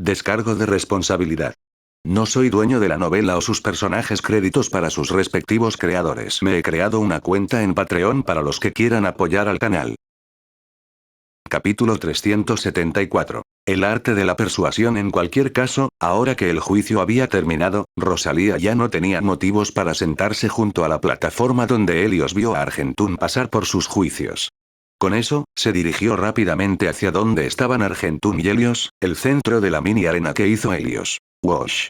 Descargo de responsabilidad. No soy dueño de la novela o sus personajes, créditos para sus respectivos creadores. Me he creado una cuenta en Patreon para los que quieran apoyar al canal. Capítulo 374. El arte de la persuasión. En cualquier caso, ahora que el juicio había terminado, Rosalía ya no tenía motivos para sentarse junto a la plataforma donde Helios vio a Argentún pasar por sus juicios. Con eso, se dirigió rápidamente hacia donde estaban Argentún y Helios, el centro de la mini arena que hizo Helios. Wash.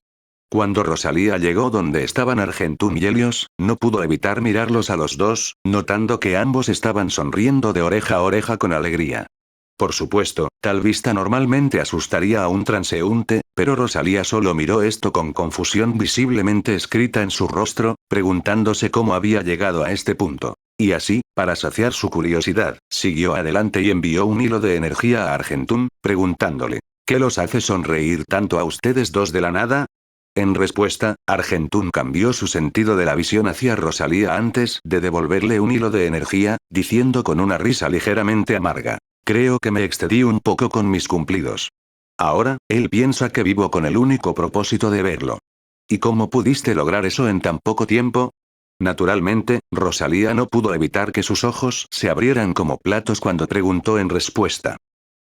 Cuando Rosalía llegó donde estaban Argentún y Helios, no pudo evitar mirarlos a los dos, notando que ambos estaban sonriendo de oreja a oreja con alegría. Por supuesto, tal vista normalmente asustaría a un transeúnte, pero Rosalía solo miró esto con confusión visiblemente escrita en su rostro, preguntándose cómo había llegado a este punto. Y así, para saciar su curiosidad, siguió adelante y envió un hilo de energía a Argentún, preguntándole: ¿qué los hace sonreír tanto a ustedes dos de la nada? En respuesta, Argentún cambió su sentido de la visión hacia Rosalía antes de devolverle un hilo de energía, diciendo con una risa ligeramente amarga: creo que me excedí un poco con mis cumplidos. Ahora, él piensa que vivo con el único propósito de verlo. ¿Y cómo pudiste lograr eso en tan poco tiempo? Naturalmente, Rosalía no pudo evitar que sus ojos se abrieran como platos cuando preguntó en respuesta.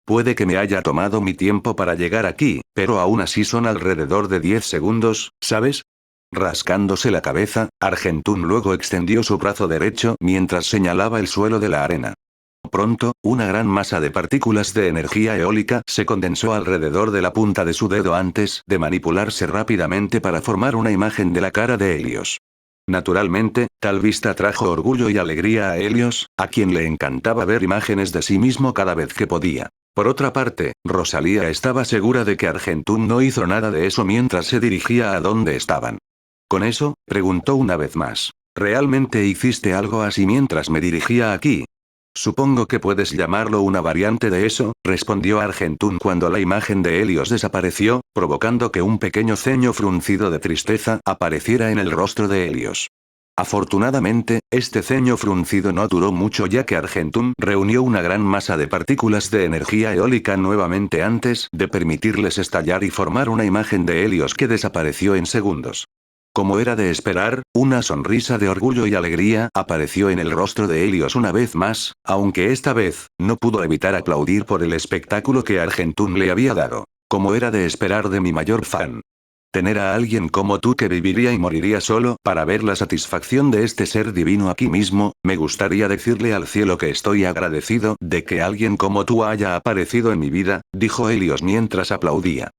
Puede que me haya tomado mi tiempo para llegar aquí, pero aún así son alrededor de 10 segundos, ¿sabes? Rascándose la cabeza, Argentún luego extendió su brazo derecho mientras señalaba el suelo de la arena. Pronto, una gran masa de partículas de energía eólica se condensó alrededor de la punta de su dedo antes de manipularse rápidamente para formar una imagen de la cara de Helios. Naturalmente, tal vista trajo orgullo y alegría a Helios, a quien le encantaba ver imágenes de sí mismo cada vez que podía. Por otra parte, Rosalía estaba segura de que Argentún no hizo nada de eso mientras se dirigía a donde estaban. Con eso, preguntó una vez más: ¿realmente hiciste algo así mientras me dirigía aquí? Supongo que puedes llamarlo una variante de eso, respondió Argentún cuando la imagen de Helios desapareció, provocando que un pequeño ceño fruncido de tristeza apareciera en el rostro de Helios. Afortunadamente, este ceño fruncido no duró mucho ya que Argentún reunió una gran masa de partículas de energía eólica nuevamente antes de permitirles estallar y formar una imagen de Helios que desapareció en segundos. Como era de esperar, una sonrisa de orgullo y alegría apareció en el rostro de Helios una vez más, aunque esta vez, no pudo evitar aplaudir por el espectáculo que Argentún le había dado. Como era de esperar de mi mayor fan. Tener a alguien como tú que viviría y moriría solo para ver la satisfacción de este ser divino aquí mismo, me gustaría decirle al cielo que estoy agradecido de que alguien como tú haya aparecido en mi vida, dijo Helios mientras aplaudía.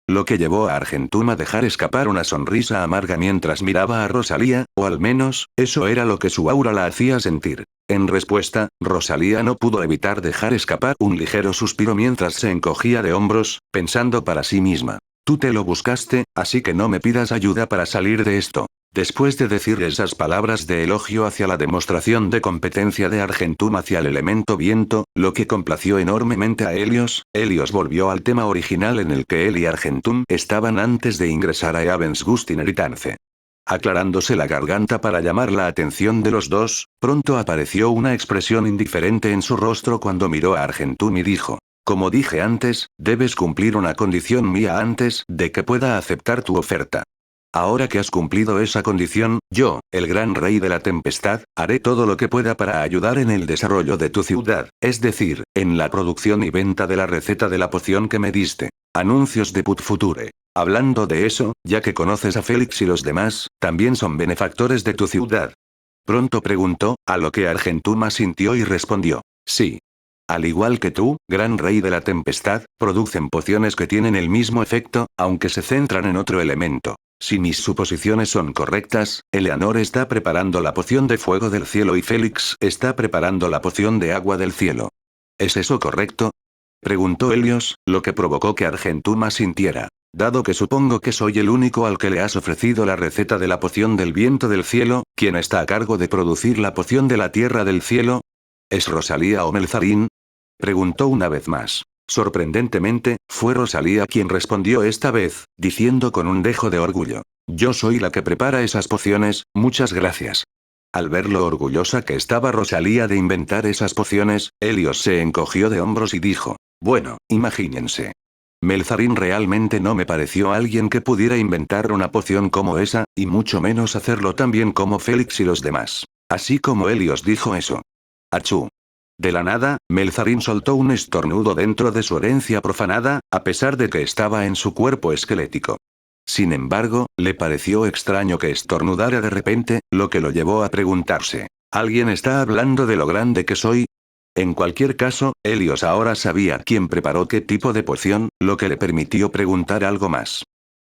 Lo que llevó a Argentún a dejar escapar una sonrisa amarga mientras miraba a Rosalía, o al menos, eso era lo que su aura la hacía sentir. En respuesta, Rosalía no pudo evitar dejar escapar un ligero suspiro mientras se encogía de hombros, pensando para sí misma: tú te lo buscaste, así que no me pidas ayuda para salir de esto. Después de decir esas palabras de elogio hacia la demostración de competencia de Argentún hacia el elemento viento, lo que complació enormemente a Helios, Helios volvió al tema original en el que él y Argentún estaban antes de ingresar a Ravensgustneritanze. Aclarándose la garganta para llamar la atención de los dos, pronto apareció una expresión indiferente en su rostro cuando miró a Argentún y dijo: como dije antes, debes cumplir una condición mía antes de que pueda aceptar tu oferta. Ahora que has cumplido esa condición, yo, el gran rey de la tempestad, haré todo lo que pueda para ayudar en el desarrollo de tu ciudad, es decir, en la producción y venta de la receta de la poción que me diste. Anuncios de Put Future. Hablando de eso, ya que conoces a Félix y los demás, también son benefactores de tu ciudad. Pronto preguntó, a lo que Argentuma sintió y respondió: sí. Al igual que tú, gran rey de la tempestad, producen pociones que tienen el mismo efecto, aunque se centran en otro elemento. Si mis suposiciones son correctas, Eleanor está preparando la poción de fuego del cielo y Félix está preparando la poción de agua del cielo. ¿Es eso correcto? Preguntó Helios, lo que provocó que Argentuma sintiera. Dado que supongo que soy el único al que le has ofrecido la receta de la poción del viento del cielo, ¿quién está a cargo de producir la poción de la tierra del cielo? ¿Es Rosalía o Melzarín? Preguntó una vez más. Sorprendentemente, fue Rosalía quien respondió esta vez, diciendo con un dejo de orgullo: yo soy la que prepara esas pociones, muchas gracias. Al ver lo orgullosa que estaba Rosalía de inventar esas pociones, Helios se encogió de hombros y dijo: bueno, imagínense. Melzarin realmente no me pareció alguien que pudiera inventar una poción como esa, y mucho menos hacerlo tan bien como Félix y los demás. Así como Helios dijo eso. Achú. De la nada, Melzarin soltó un estornudo dentro de su herencia profanada, a pesar de que estaba en su cuerpo esquelético. Sin embargo, le pareció extraño que estornudara de repente, lo que lo llevó a preguntarse: ¿alguien está hablando de lo grande que soy? En cualquier caso, Helios ahora sabía quién preparó qué tipo de poción, lo que le permitió preguntar algo más.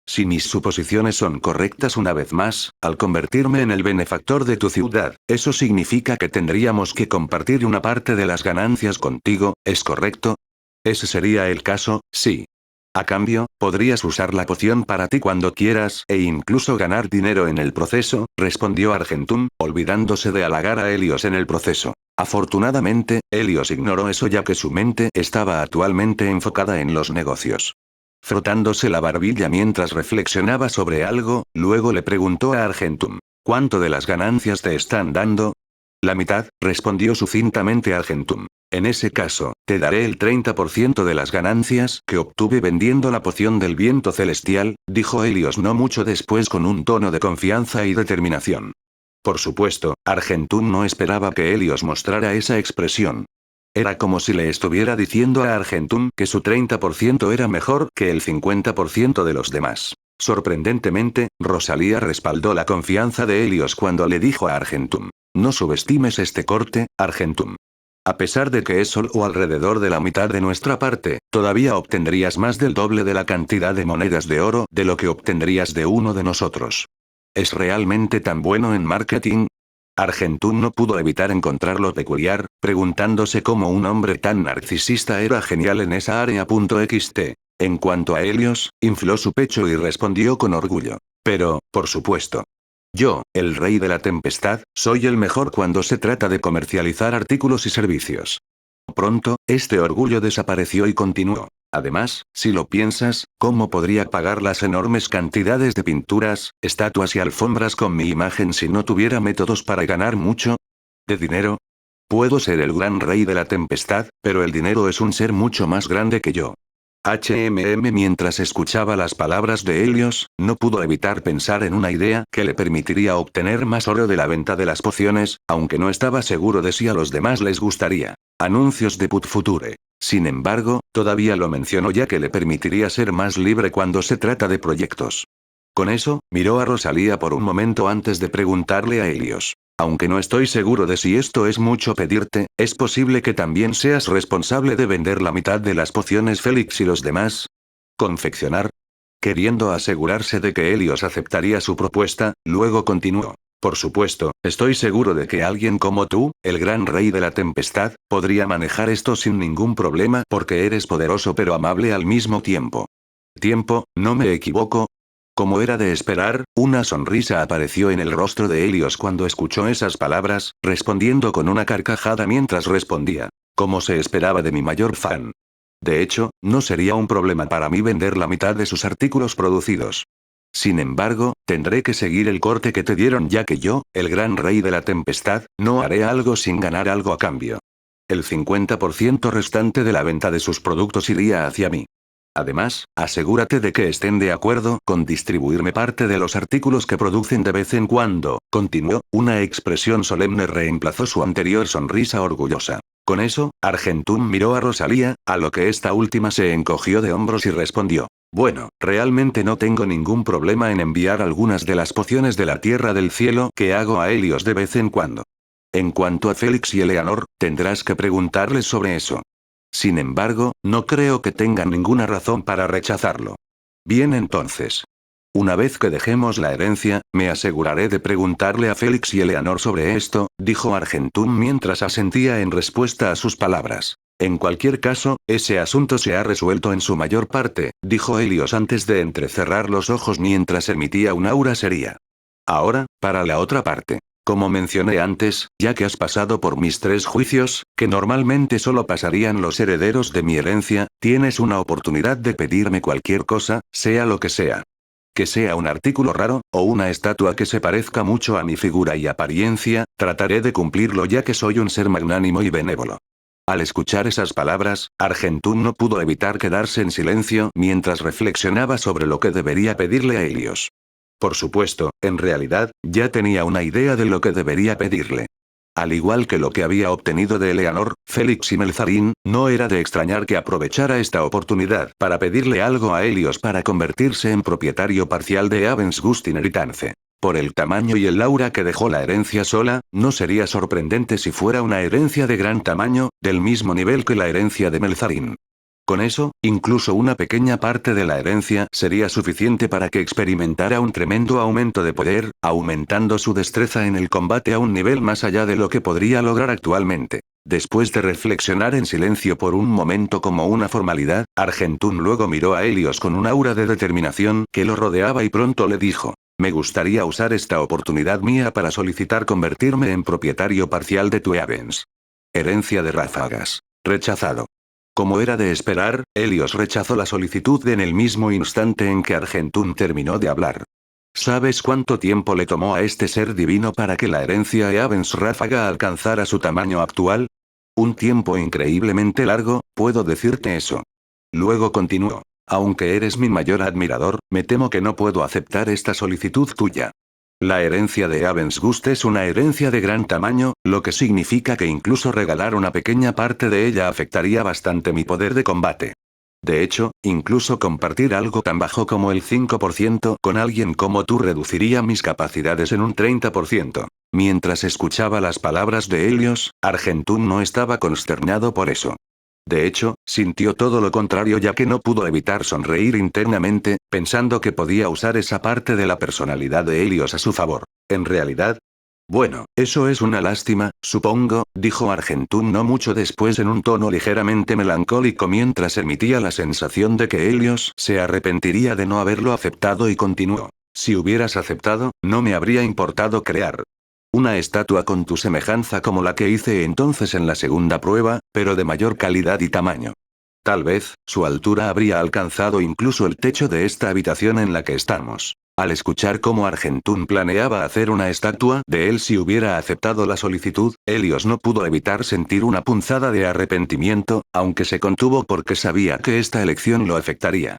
Si mis suposiciones son correctas una vez más, al convertirme en el benefactor de tu ciudad, eso significa que tendríamos que compartir una parte de las ganancias contigo, ¿es correcto? Ese sería el caso, sí. A cambio, podrías usar la poción para ti cuando quieras e incluso ganar dinero en el proceso, respondió Argentum, olvidándose de halagar a Helios en el proceso. Afortunadamente, Helios ignoró eso ya que su mente estaba actualmente enfocada en los negocios. Frotándose la barbilla mientras reflexionaba sobre algo, luego le preguntó a Argentum: ¿cuánto de las ganancias te están dando? La mitad, respondió sucintamente Argentum. En ese caso, te daré el 30% de las ganancias que obtuve vendiendo la poción del viento celestial, dijo Helios no mucho después con un tono de confianza y determinación. Por supuesto, Argentum no esperaba que Helios mostrara esa expresión. Era como si le estuviera diciendo a Argentum que su 30% era mejor que el 50% de los demás. Sorprendentemente, Rosalía respaldó la confianza de Helios cuando le dijo a Argentum: no subestimes este corte, Argentum. A pesar de que es solo alrededor de la mitad de nuestra parte, todavía obtendrías más del doble de la cantidad de monedas de oro de lo que obtendrías de uno de nosotros. ¿Es realmente tan bueno en marketing? Argentum no pudo evitar encontrarlo peculiar, preguntándose cómo un hombre tan narcisista era genial en esa área. Xt. En cuanto a Helios, infló su pecho y respondió con orgullo. Pero, por supuesto. Yo, el rey de la tempestad, soy el mejor cuando se trata de comercializar artículos y servicios. Pronto, este orgullo desapareció y continuó. Además, si lo piensas, ¿cómo podría pagar las enormes cantidades de pinturas, estatuas y alfombras con mi imagen si no tuviera métodos para ganar mucho? ¿De dinero? Puedo ser el gran rey de la tempestad, pero el dinero es un ser mucho más grande que yo. Mientras escuchaba las palabras de Helios, no pudo evitar pensar en una idea que le permitiría obtener más oro de la venta de las pociones, aunque no estaba seguro de si a los demás les gustaría. Anuncios de Put Future. Sin embargo, todavía lo mencionó ya que le permitiría ser más libre cuando se trata de proyectos. Con eso, miró a Rosalía por un momento antes de preguntarle a Helios: aunque no estoy seguro de si esto es mucho pedirte, ¿es posible que también seas responsable de vender la mitad de las pociones Félix y los demás? ¿Confeccionar? Queriendo asegurarse de que Helios aceptaría su propuesta, luego continuó: por supuesto, estoy seguro de que alguien como tú, el gran rey de la tempestad, podría manejar esto sin ningún problema porque eres poderoso pero amable al mismo tiempo. ¿Tiempo, no me equivoco? Como era de esperar, una sonrisa apareció en el rostro de Helios cuando escuchó esas palabras, respondiendo con una carcajada mientras respondía: como se esperaba de mi mayor fan. De hecho, no sería un problema para mí vender la mitad de sus artículos producidos. Sin embargo, tendré que seguir el corte que te dieron ya que yo, el gran rey de la tempestad, no haré algo sin ganar algo a cambio. El 50% restante de la venta de sus productos iría hacia mí. Además, asegúrate de que estén de acuerdo con distribuirme parte de los artículos que producen de vez en cuando, continuó, una expresión solemne reemplazó su anterior sonrisa orgullosa. Con eso, Argentum miró a Rosalía, a lo que esta última se encogió de hombros y respondió: bueno, realmente no tengo ningún problema en enviar algunas de las pociones de la Tierra del Cielo que hago a Helios de vez en cuando. En cuanto a Félix y Eleanor, tendrás que preguntarles sobre eso. Sin embargo, no creo que tengan ninguna razón para rechazarlo. Bien entonces. Una vez que dejemos la herencia, me aseguraré de preguntarle a Félix y Eleanor sobre esto, dijo Argentum mientras asentía en respuesta a sus palabras. En cualquier caso, ese asunto se ha resuelto en su mayor parte, dijo Helios antes de entrecerrar los ojos mientras emitía un aura seria. Ahora, para la otra parte. Como mencioné antes, ya que has pasado por mis 3 juicios, que normalmente solo pasarían los herederos de mi herencia, tienes una oportunidad de pedirme cualquier cosa, sea lo que sea. Que sea un artículo raro, o una estatua que se parezca mucho a mi figura y apariencia, trataré de cumplirlo ya que soy un ser magnánimo y benévolo. Al escuchar esas palabras, Argentún no pudo evitar quedarse en silencio mientras reflexionaba sobre lo que debería pedirle a Helios. Por supuesto, en realidad, ya tenía una idea de lo que debería pedirle. Al igual que lo que había obtenido de Eleanor, Félix y Melzarín, no era de extrañar que aprovechara esta oportunidad para pedirle algo a Helios para convertirse en propietario parcial de Avens Inheritance. Por el tamaño y el aura que dejó la herencia sola, no sería sorprendente si fuera una herencia de gran tamaño, del mismo nivel que la herencia de Melzarín. Con eso, incluso una pequeña parte de la herencia sería suficiente para que experimentara un tremendo aumento de poder, aumentando su destreza en el combate a un nivel más allá de lo que podría lograr actualmente. Después de reflexionar en silencio por un momento como una formalidad, Argentún luego miró a Helios con un aura de determinación que lo rodeaba y pronto le dijo: me gustaría usar esta oportunidad mía para solicitar convertirme en propietario parcial de tu Avens. Herencia de ráfagas. Rechazado. Como era de esperar, Helios rechazó la solicitud en el mismo instante en que Argentún terminó de hablar. ¿Sabes cuánto tiempo le tomó a este ser divino para que la herencia Avens Ráfaga alcanzara su tamaño actual? Un tiempo increíblemente largo, puedo decirte eso. Luego continuó: aunque eres mi mayor admirador, me temo que no puedo aceptar esta solicitud tuya. La herencia de Avensgust es una herencia de gran tamaño, lo que significa que incluso regalar una pequeña parte de ella afectaría bastante mi poder de combate. De hecho, incluso compartir algo tan bajo como el 5% con alguien como tú reduciría mis capacidades en un 30%. Mientras escuchaba las palabras de Helios, Argentún no estaba consternado por eso. De hecho, sintió todo lo contrario, ya que no pudo evitar sonreír internamente, pensando que podía usar esa parte de la personalidad de Helios a su favor. En realidad, bueno, eso es una lástima, supongo, dijo Argentún no mucho después en un tono ligeramente melancólico mientras emitía la sensación de que Helios se arrepentiría de no haberlo aceptado y continuó: si hubieras aceptado, no me habría importado crear una estatua con tu semejanza como la que hice entonces en la segunda prueba, pero de mayor calidad y tamaño. Tal vez, su altura habría alcanzado incluso el techo de esta habitación en la que estamos. Al escuchar cómo Argentún planeaba hacer una estatua de él si hubiera aceptado la solicitud, Helios no pudo evitar sentir una punzada de arrepentimiento, aunque se contuvo porque sabía que esta elección lo afectaría.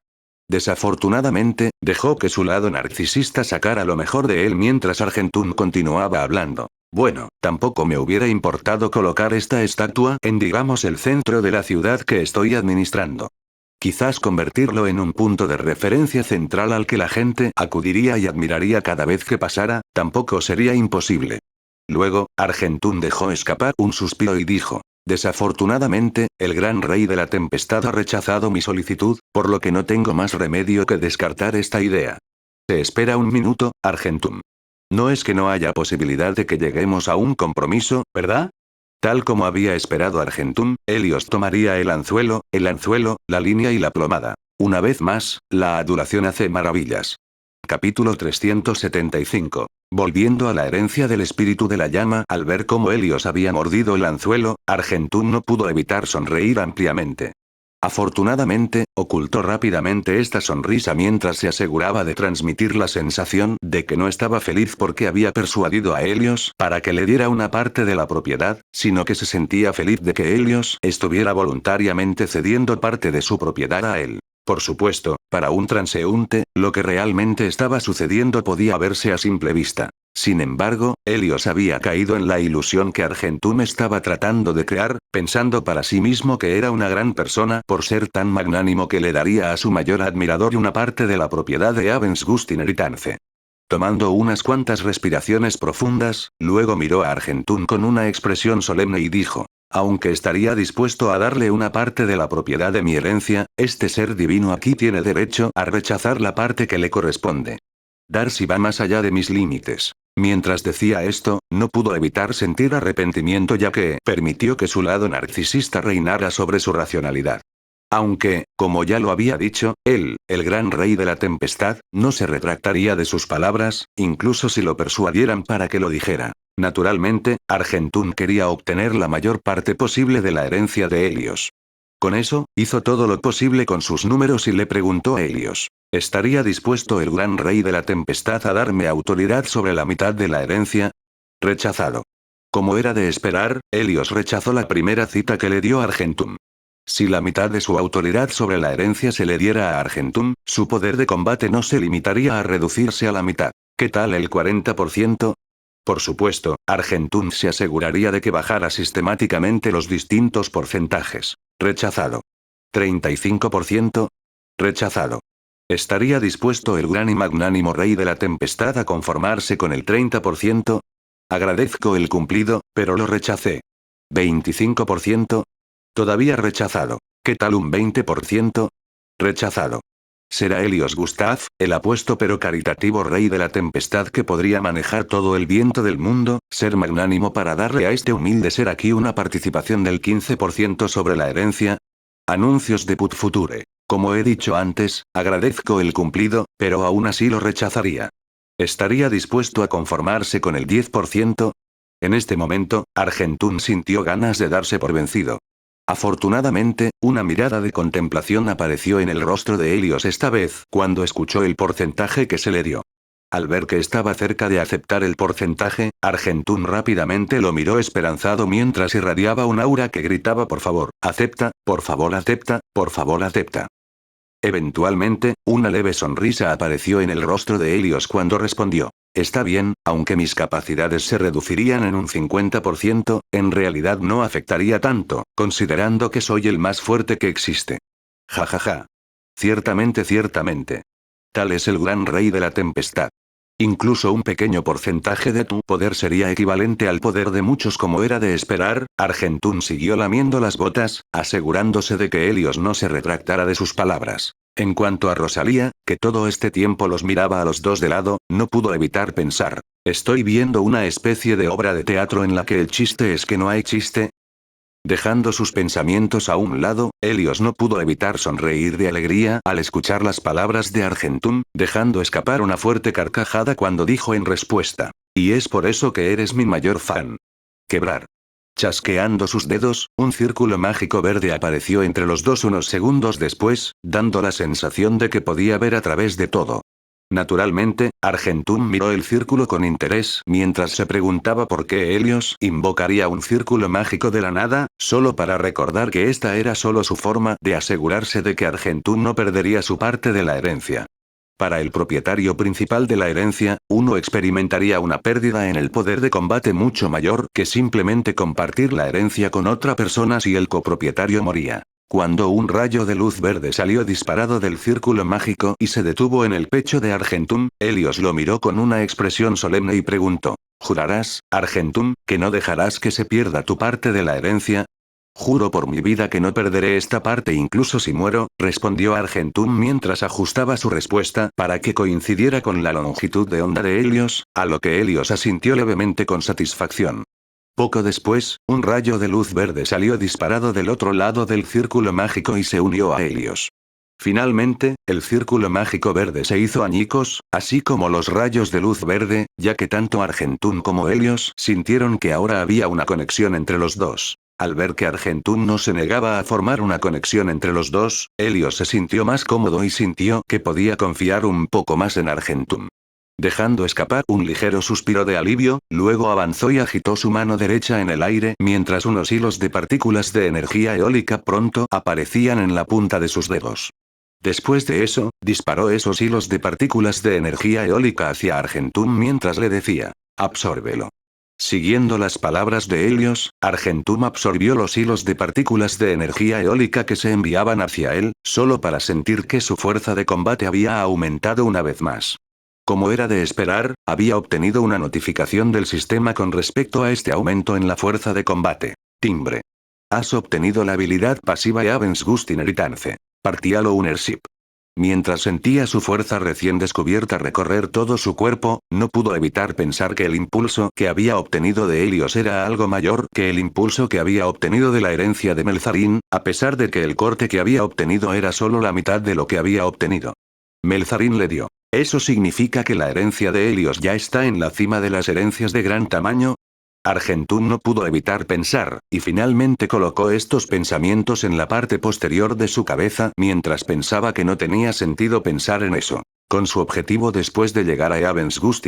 Desafortunadamente, dejó que su lado narcisista sacara lo mejor de él mientras Argentún continuaba hablando. Bueno, tampoco me hubiera importado colocar esta estatua en, digamos, el centro de la ciudad que estoy administrando. Quizás convertirlo en un punto de referencia central al que la gente acudiría y admiraría cada vez que pasara, tampoco sería imposible. Luego, Argentún dejó escapar un suspiro y dijo: desafortunadamente, el gran rey de la tempestad ha rechazado mi solicitud, por lo que no tengo más remedio que descartar esta idea. Te espera un minuto, Argentún. No es que no haya posibilidad de que lleguemos a un compromiso, ¿verdad? Tal como había esperado Argentún, Helios tomaría el anzuelo, la línea y la plomada. Una vez más, la adulación hace maravillas. Capítulo 375. Volviendo a la herencia del espíritu de la llama, al ver cómo Helios había mordido el anzuelo, Argentún no pudo evitar sonreír ampliamente. Afortunadamente, ocultó rápidamente esta sonrisa mientras se aseguraba de transmitir la sensación de que no estaba feliz porque había persuadido a Helios para que le diera una parte de la propiedad, sino que se sentía feliz de que Helios estuviera voluntariamente cediendo parte de su propiedad a él. Por supuesto, para un transeúnte, lo que realmente estaba sucediendo podía verse a simple vista. Sin embargo, Helios había caído en la ilusión que Argentún estaba tratando de crear, pensando para sí mismo que era una gran persona por ser tan magnánimo que le daría a su mayor admirador una parte de la propiedad de Avensgust Inheritance. Tomando unas cuantas respiraciones profundas, luego miró a Argentún con una expresión solemne y dijo: aunque estaría dispuesto a darle una parte de la propiedad de mi herencia, este ser divino aquí tiene derecho a rechazar la parte que le corresponde. Darcy va más allá de mis límites. Mientras decía esto, no pudo evitar sentir arrepentimiento ya que permitió que su lado narcisista reinara sobre su racionalidad. Aunque, como ya lo había dicho, él, el gran rey de la tempestad, no se retractaría de sus palabras, incluso si lo persuadieran para que lo dijera. Naturalmente, Argentún quería obtener la mayor parte posible de la herencia de Helios. Con eso, hizo todo lo posible con sus números y le preguntó a Helios: ¿estaría dispuesto el gran rey de la tempestad a darme autoridad sobre la mitad de la herencia? Rechazado. Como era de esperar, Helios rechazó la primera cita que le dio Argentum. Si la mitad de su autoridad sobre la herencia se le diera a Argentum, su poder de combate no se limitaría a reducirse a la mitad. ¿Qué tal el 40%? Por supuesto, Argentum se aseguraría de que bajara sistemáticamente los distintos porcentajes. Rechazado. 35%. Rechazado. ¿Estaría dispuesto el gran y magnánimo rey de la tempestad a conformarse con el 30%? Agradezco el cumplido, pero lo rechacé. 25%. Todavía rechazado. ¿Qué tal un 20%? Rechazado. ¿Será Helios Gustav, el apuesto pero caritativo rey de la tempestad que podría manejar todo el viento del mundo, ser magnánimo para darle a este humilde ser aquí una participación del 15% sobre la herencia? Anuncios de Put Future. Como he dicho antes, agradezco el cumplido, pero aún así lo rechazaría. ¿Estaría dispuesto a conformarse con el 10%? En este momento, Argentum sintió ganas de darse por vencido. Afortunadamente, una mirada de contemplación apareció en el rostro de Helios esta vez, cuando escuchó el porcentaje que se le dio. Al ver que estaba cerca de aceptar el porcentaje, Argentum rápidamente lo miró esperanzado mientras irradiaba un aura que gritaba por favor, acepta, por favor acepta, por favor acepta. Eventualmente, una leve sonrisa apareció en el rostro de Helios cuando respondió. Está bien, aunque mis capacidades se reducirían en un 50%, en realidad no afectaría tanto, considerando que soy el más fuerte que existe. Ja ja ja. Ciertamente, ciertamente. Tal es el gran rey de la tempestad. Incluso un pequeño porcentaje de tu poder sería equivalente al poder de muchos como era de esperar. Argentum siguió lamiendo las botas, asegurándose de que Helios no se retractara de sus palabras. En cuanto a Rosalía, que todo este tiempo los miraba a los dos de lado, no pudo evitar pensar. ¿Estoy viendo una especie de obra de teatro en la que el chiste es que no hay chiste? Dejando sus pensamientos a un lado, Helios no pudo evitar sonreír de alegría al escuchar las palabras de Argentum, dejando escapar una fuerte carcajada cuando dijo en respuesta. Y es por eso que eres mi mayor fan. Quebrar. Chasqueando sus dedos, un círculo mágico verde apareció entre los dos unos segundos después, dando la sensación de que podía ver a través de todo. Naturalmente, Argentum miró el círculo con interés mientras se preguntaba por qué Helios invocaría un círculo mágico de la nada, solo para recordar que esta era solo su forma de asegurarse de que Argentum no perdería su parte de la herencia. Para el propietario principal de la herencia, uno experimentaría una pérdida en el poder de combate mucho mayor que simplemente compartir la herencia con otra persona si el copropietario moría. Cuando un rayo de luz verde salió disparado del círculo mágico y se detuvo en el pecho de Argentum, Helios lo miró con una expresión solemne y preguntó, ¿jurarás, Argentum, que no dejarás que se pierda tu parte de la herencia? Juro por mi vida que no perderé esta parte incluso si muero, respondió Argentum mientras ajustaba su respuesta para que coincidiera con la longitud de onda de Helios, a lo que Helios asintió levemente con satisfacción. Poco después, un rayo de luz verde salió disparado del otro lado del círculo mágico y se unió a Helios. Finalmente, el círculo mágico verde se hizo añicos, así como los rayos de luz verde, ya que tanto Argentum como Helios sintieron que ahora había una conexión entre los dos. Al ver que Argentum no se negaba a formar una conexión entre los dos, Helios se sintió más cómodo y sintió que podía confiar un poco más en Argentum. Dejando escapar un ligero suspiro de alivio, luego avanzó y agitó su mano derecha en el aire mientras unos hilos de partículas de energía eólica pronto aparecían en la punta de sus dedos. Después de eso, disparó esos hilos de partículas de energía eólica hacia Argentum mientras le decía, absórbelo. Siguiendo las palabras de Helios, Argentum absorbió los hilos de partículas de energía eólica que se enviaban hacia él, solo para sentir que su fuerza de combate había aumentado una vez más. Como era de esperar, había obtenido una notificación del sistema con respecto a este aumento en la fuerza de combate. Timbre. Has obtenido la habilidad pasiva Gust Inheritance. Partial Ownership. Mientras sentía su fuerza recién descubierta recorrer todo su cuerpo, no pudo evitar pensar que el impulso que había obtenido de Helios era algo mayor que el impulso que había obtenido de la herencia de Melzarin, a pesar de que el corte que había obtenido era solo la mitad de lo que había obtenido. Melzarin le dio. ¿Eso significa que la herencia de Helios ya está en la cima de las herencias de gran tamaño? Argentum no pudo evitar pensar, y finalmente colocó estos pensamientos en la parte posterior de su cabeza mientras pensaba que no tenía sentido pensar en eso. Con su objetivo después de llegar a Ravensgust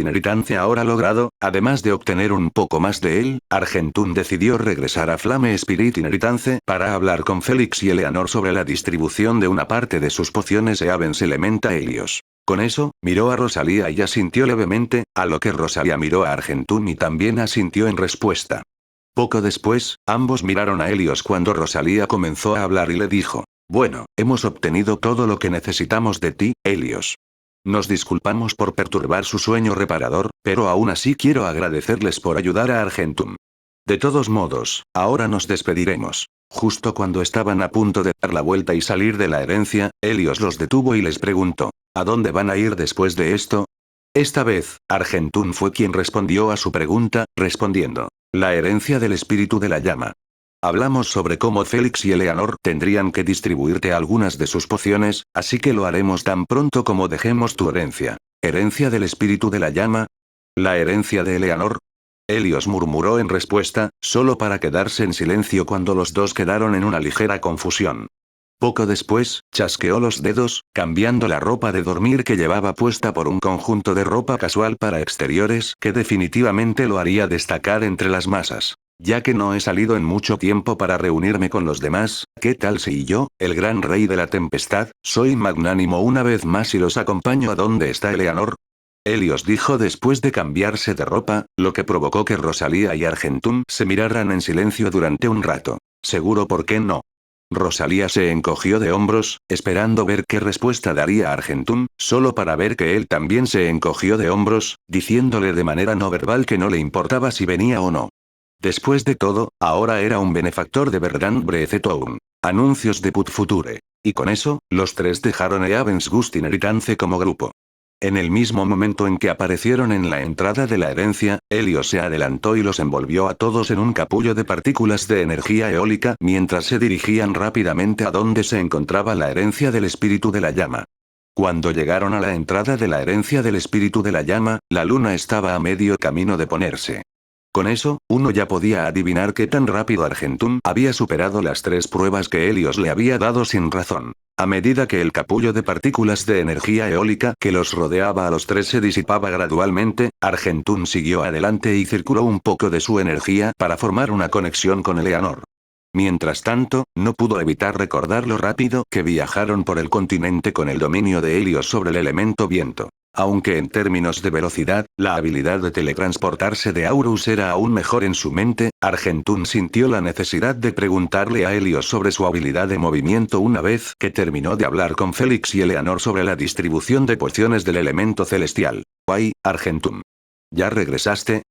ahora logrado, además de obtener un poco más de él, Argentum decidió regresar a Flame Spirit Inheritance para hablar con Félix y Eleanor sobre la distribución de una parte de sus pociones Eavens Elementa Helios. Con eso, miró a Rosalía y asintió levemente, a lo que Rosalía miró a Argentum y también asintió en respuesta. Poco después, ambos miraron a Helios cuando Rosalía comenzó a hablar y le dijo: bueno, hemos obtenido todo lo que necesitamos de ti, Helios. Nos disculpamos por perturbar su sueño reparador, pero aún así quiero agradecerles por ayudar a Argentum. De todos modos, ahora nos despediremos. Justo cuando estaban a punto de dar la vuelta y salir de la herencia, Helios los detuvo y les preguntó: ¿a dónde van a ir después de esto? Esta vez, Argentum fue quien respondió a su pregunta, respondiendo: la herencia del espíritu de la llama. Hablamos sobre cómo Félix y Eleanor tendrían que distribuirte algunas de sus pociones, así que lo haremos tan pronto como dejemos tu herencia. ¿Herencia del espíritu de la llama? ¿La herencia de Eleanor? Helios murmuró en respuesta, solo para quedarse en silencio cuando los dos quedaron en una ligera confusión. Poco después, chasqueó los dedos, cambiando la ropa de dormir que llevaba puesta por un conjunto de ropa casual para exteriores que definitivamente lo haría destacar entre las masas. Ya que no he salido en mucho tiempo para reunirme con los demás, ¿qué tal si yo, el gran rey de la tempestad, soy magnánimo una vez más y los acompaño a donde está Eleanor? Helios dijo después de cambiarse de ropa, lo que provocó que Rosalía y Argentum se miraran en silencio durante un rato. Seguro, ¿por qué no? Rosalía se encogió de hombros, esperando ver qué respuesta daría Argentum, solo para ver que él también se encogió de hombros, diciéndole de manera no verbal que no le importaba si venía o no. Después de todo, ahora era un benefactor de Verdant Brethetown. Anuncios de Put Future. Y con eso, los tres dejaron Ravensgust Inheritance como grupo. En el mismo momento en que aparecieron en la entrada de la herencia, Helios se adelantó y los envolvió a todos en un capullo de partículas de energía eólica mientras se dirigían rápidamente a donde se encontraba la herencia del espíritu de la llama. Cuando llegaron a la entrada de la herencia del espíritu de la llama, la luna estaba a medio camino de ponerse. Con eso, uno ya podía adivinar qué tan rápido Argentum había superado las 3 pruebas que Helios le había dado sin razón. A medida que el capullo de partículas de energía eólica que los rodeaba a los tres se disipaba gradualmente, Argentum siguió adelante y circuló un poco de su energía para formar una conexión con Eleanor. Mientras tanto, no pudo evitar recordar lo rápido que viajaron por el continente con el dominio de Helios sobre el elemento viento. Aunque en términos de velocidad, la habilidad de teletransportarse de Aurus era aún mejor en su mente, Argentum sintió la necesidad de preguntarle a Helios sobre su habilidad de movimiento una vez que terminó de hablar con Félix y Eleanor sobre la distribución de pociones del elemento celestial. «Guay, Argentum. ¿Ya regresaste?»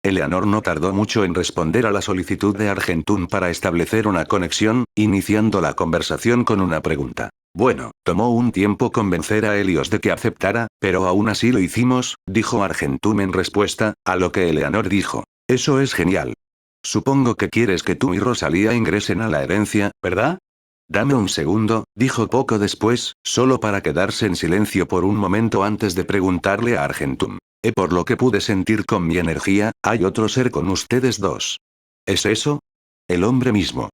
Eleanor no tardó mucho en responder a la solicitud de Argentum para establecer una conexión, iniciando la conversación con una pregunta. Bueno, tomó un tiempo convencer a Helios de que aceptara, pero aún así lo hicimos, dijo Argentum en respuesta, a lo que Eleanor dijo: eso es genial. Supongo que quieres que tú y Rosalía ingresen a la herencia, ¿verdad? Dame un segundo, dijo poco después, solo para quedarse en silencio por un momento antes de preguntarle a Argentum. Por lo que pude sentir con mi energía, hay otro ser con ustedes dos. ¿Es eso? El hombre mismo.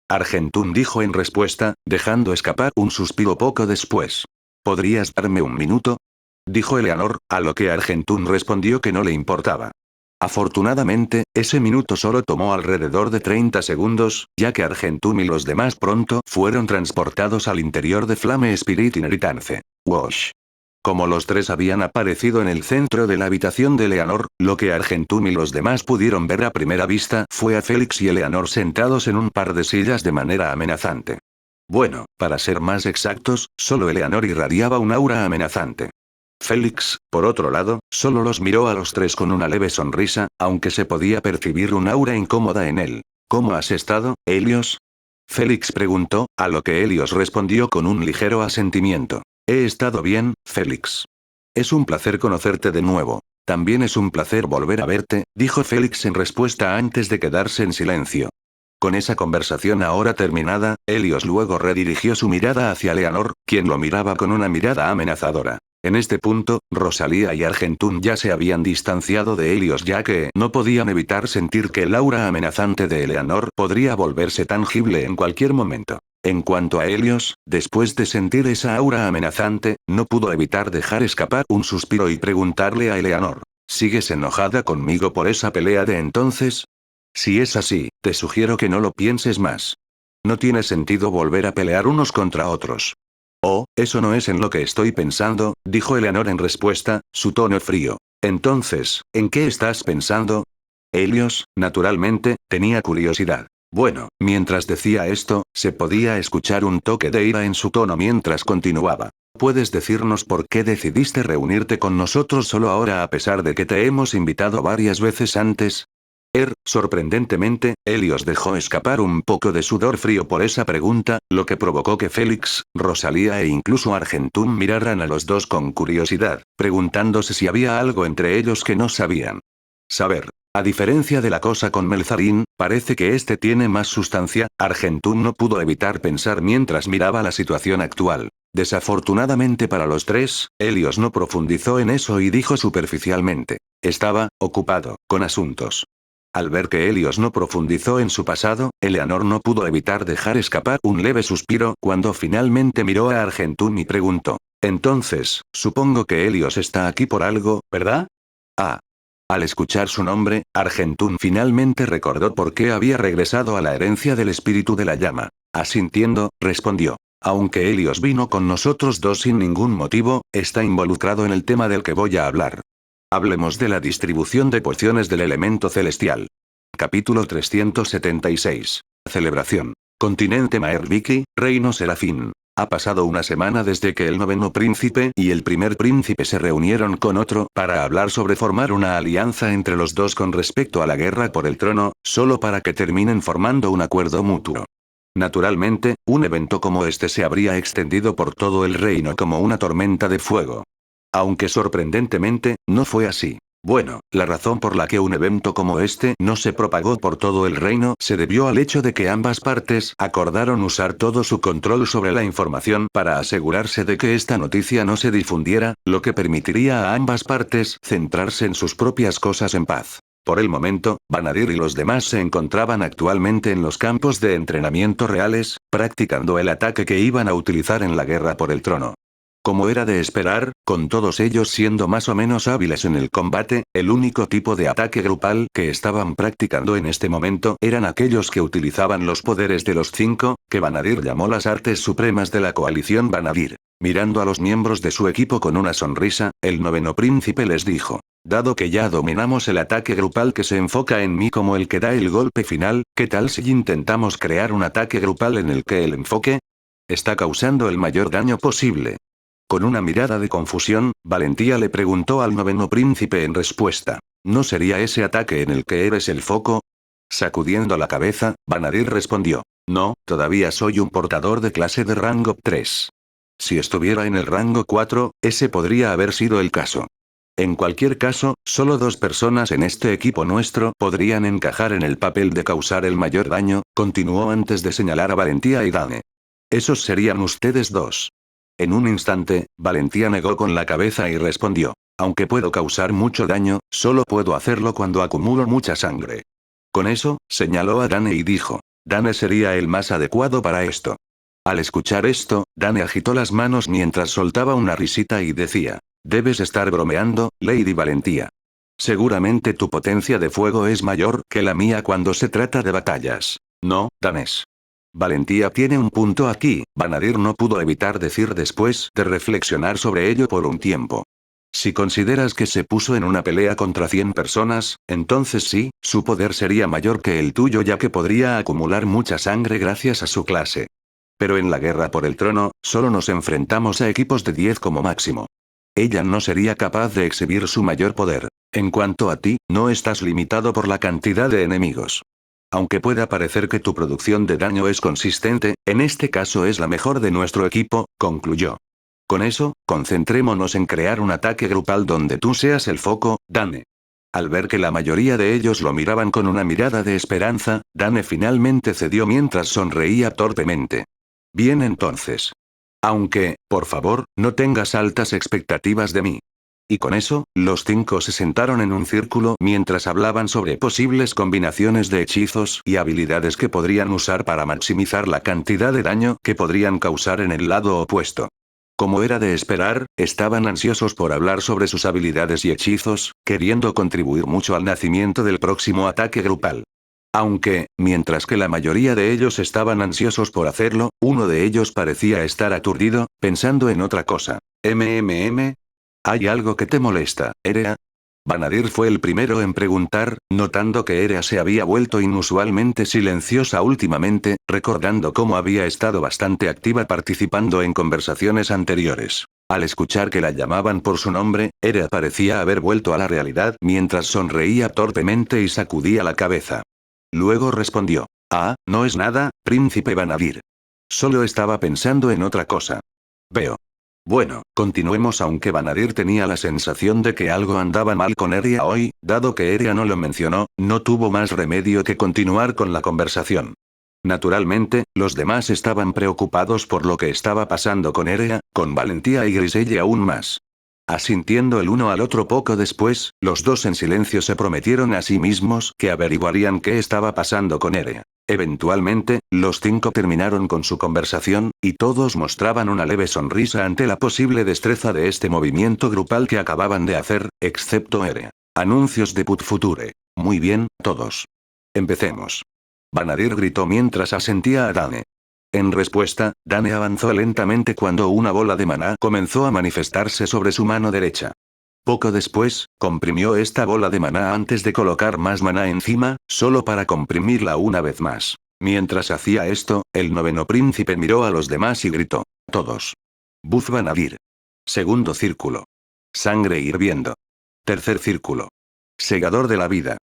Argentum dijo en respuesta, dejando escapar un suspiro poco después. ¿Podrías darme un minuto?, dijo Eleanor, a lo que Argentum respondió que no le importaba. Afortunadamente, ese minuto solo tomó alrededor de 30 segundos, ya que Argentum y los demás pronto fueron transportados al interior de Flame Spirit Inheritance. Wash. Como los tres habían aparecido en el centro de la habitación de Eleanor, lo que Argentum y los demás pudieron ver a primera vista fue a Félix y Eleanor sentados en un par de sillas de manera amenazante. Bueno, para ser más exactos, solo Eleanor irradiaba un aura amenazante. Félix, por otro lado, solo los miró a los tres con una leve sonrisa, aunque se podía percibir un aura incómoda en él. ¿Cómo has estado, Helios?, Félix preguntó, a lo que Helios respondió con un ligero asentimiento. He estado bien, Félix. Es un placer conocerte de nuevo. También es un placer volver a verte, dijo Félix en respuesta antes de quedarse en silencio. Con esa conversación ahora terminada, Helios luego redirigió su mirada hacia Eleanor, quien lo miraba con una mirada amenazadora. En este punto, Rosalía y Argentum ya se habían distanciado de Helios ya que no podían evitar sentir que el aura amenazante de Eleanor podría volverse tangible en cualquier momento. En cuanto a Helios, después de sentir esa aura amenazante, no pudo evitar dejar escapar un suspiro y preguntarle a Eleanor: ¿sigues enojada conmigo por esa pelea de entonces? Si es así, te sugiero que no lo pienses más. No tiene sentido volver a pelear unos contra otros. Oh, eso no es en lo que estoy pensando, dijo Eleanor en respuesta, su tono frío. Entonces, ¿en qué estás pensando? Helios, naturalmente, tenía curiosidad. Bueno, mientras decía esto, se podía escuchar un toque de ira en su tono mientras continuaba. ¿Puedes decirnos por qué decidiste reunirte con nosotros solo ahora a pesar de que te hemos invitado varias veces antes? Sorprendentemente, Helios dejó escapar un poco de sudor frío por esa pregunta, lo que provocó que Félix, Rosalía e incluso Argentún miraran a los dos con curiosidad, preguntándose si había algo entre ellos que no sabían. Saber. A diferencia de la cosa con Melzarín, parece que este tiene más sustancia. Argentún no pudo evitar pensar mientras miraba la situación actual. Desafortunadamente para los tres, Helios no profundizó en eso y dijo superficialmente: estaba ocupado con asuntos. Al ver que Helios no profundizó en su pasado, Eleanor no pudo evitar dejar escapar un leve suspiro cuando finalmente miró a Argentún y preguntó: entonces, supongo que Helios está aquí por algo, ¿verdad? Ah. Al escuchar su nombre, Argentún finalmente recordó por qué había regresado a la herencia del espíritu de la llama. Asintiendo, respondió: aunque Helios vino con nosotros dos sin ningún motivo, está involucrado en el tema del que voy a hablar. Hablemos de la distribución de pociones del elemento celestial. Capítulo 376. Celebración. Continente Maerviki, Reino Serafín. Ha pasado una semana desde que el noveno príncipe y el primer príncipe se reunieron con otro para hablar sobre formar una alianza entre los dos con respecto a la guerra por el trono, solo para que terminen formando un acuerdo mutuo. Naturalmente, un evento como este se habría extendido por todo el reino como una tormenta de fuego. Aunque sorprendentemente, no fue así. Bueno, la razón por la que un evento como este no se propagó por todo el reino se debió al hecho de que ambas partes acordaron usar todo su control sobre la información para asegurarse de que esta noticia no se difundiera, lo que permitiría a ambas partes centrarse en sus propias cosas en paz. Por el momento, Vanadir y los demás se encontraban actualmente en los campos de entrenamiento reales, practicando el ataque que iban a utilizar en la guerra por el trono. Como era de esperar, con todos ellos siendo más o menos hábiles en el combate, el único tipo de ataque grupal que estaban practicando en este momento eran aquellos que utilizaban los poderes de los cinco, que Vanadir llamó las artes supremas de la coalición Vanadir. Mirando a los miembros de su equipo con una sonrisa, el noveno príncipe les dijo: dado que ya dominamos el ataque grupal que se enfoca en mí como el que da el golpe final, ¿qué tal si intentamos crear un ataque grupal en el que el enfoque está causando el mayor daño posible? Con una mirada de confusión, Valentía le preguntó al noveno príncipe en respuesta: ¿no sería ese ataque en el que eres el foco? Sacudiendo la cabeza, Vanadir respondió: no, todavía soy un portador de clase de rango 3. Si estuviera en el rango 4, ese podría haber sido el caso. En cualquier caso, solo dos personas en este equipo nuestro podrían encajar en el papel de causar el mayor daño, continuó antes de señalar a Valentía y Dane. Esos serían ustedes dos. En un instante, Valentía negó con la cabeza y respondió: aunque puedo causar mucho daño, solo puedo hacerlo cuando acumulo mucha sangre. Con eso, señaló a Dane y dijo: Dane sería el más adecuado para esto. Al escuchar esto, Dane agitó las manos mientras soltaba una risita y decía: debes estar bromeando, Lady Valentía. Seguramente tu potencia de fuego es mayor que la mía cuando se trata de batallas. No, Danes. Valentía tiene un punto aquí, Vanadir no pudo evitar decir después de reflexionar sobre ello por un tiempo. Si consideras que se puso en una pelea contra 100 personas, entonces sí, su poder sería mayor que el tuyo ya que podría acumular mucha sangre gracias a su clase. Pero en la guerra por el trono, solo nos enfrentamos a equipos de 10 como máximo. Ella no sería capaz de exhibir su mayor poder. En cuanto a ti, no estás limitado por la cantidad de enemigos. Aunque pueda parecer que tu producción de daño es consistente, en este caso es la mejor de nuestro equipo, concluyó. Con eso, concentrémonos en crear un ataque grupal donde tú seas el foco, Dane. Al ver que la mayoría de ellos lo miraban con una mirada de esperanza, Dane finalmente cedió mientras sonreía torpemente. Bien entonces. Aunque, por favor, no tengas altas expectativas de mí. Y con eso, los 5 se sentaron en un círculo mientras hablaban sobre posibles combinaciones de hechizos y habilidades que podrían usar para maximizar la cantidad de daño que podrían causar en el lado opuesto. Como era de esperar, estaban ansiosos por hablar sobre sus habilidades y hechizos, queriendo contribuir mucho al nacimiento del próximo ataque grupal. Aunque, mientras que la mayoría de ellos estaban ansiosos por hacerlo, uno de ellos parecía estar aturdido, pensando en otra cosa. ¿Hay algo que te molesta, Erea? Vanadir fue el primero en preguntar, notando que Erea se había vuelto inusualmente silenciosa últimamente, recordando cómo había estado bastante activa participando en conversaciones anteriores. Al escuchar que la llamaban por su nombre, Erea parecía haber vuelto a la realidad mientras sonreía torpemente y sacudía la cabeza. Luego respondió: «Ah, no es nada, príncipe Vanadir. Solo estaba pensando en otra cosa». «Veo. Bueno, continuemos». Aunque Vanadir tenía la sensación de que algo andaba mal con Erea hoy, dado que Erea no lo mencionó, no tuvo más remedio que continuar con la conversación. Naturalmente, los demás estaban preocupados por lo que estaba pasando con Erea, con Valentía y Griselle aún más. Asintiendo el uno al otro poco después, los dos en silencio se prometieron a sí mismos que averiguarían qué estaba pasando con Erea. Eventualmente, los 5 terminaron con su conversación, y todos mostraban una leve sonrisa ante la posible destreza de este movimiento grupal que acababan de hacer, excepto Erea. Anuncios de Put Future. Muy bien, todos. Empecemos. Vanadir gritó mientras asentía a Dane. En respuesta, Dane avanzó lentamente cuando una bola de maná comenzó a manifestarse sobre su mano derecha. Poco después, comprimió esta bola de maná antes de colocar más maná encima, solo para comprimirla una vez más. Mientras hacía esto, el noveno príncipe miró a los demás y gritó: «Todos. Buz Vanadir. Segundo círculo. Sangre hirviendo. Tercer círculo. Segador de la vida.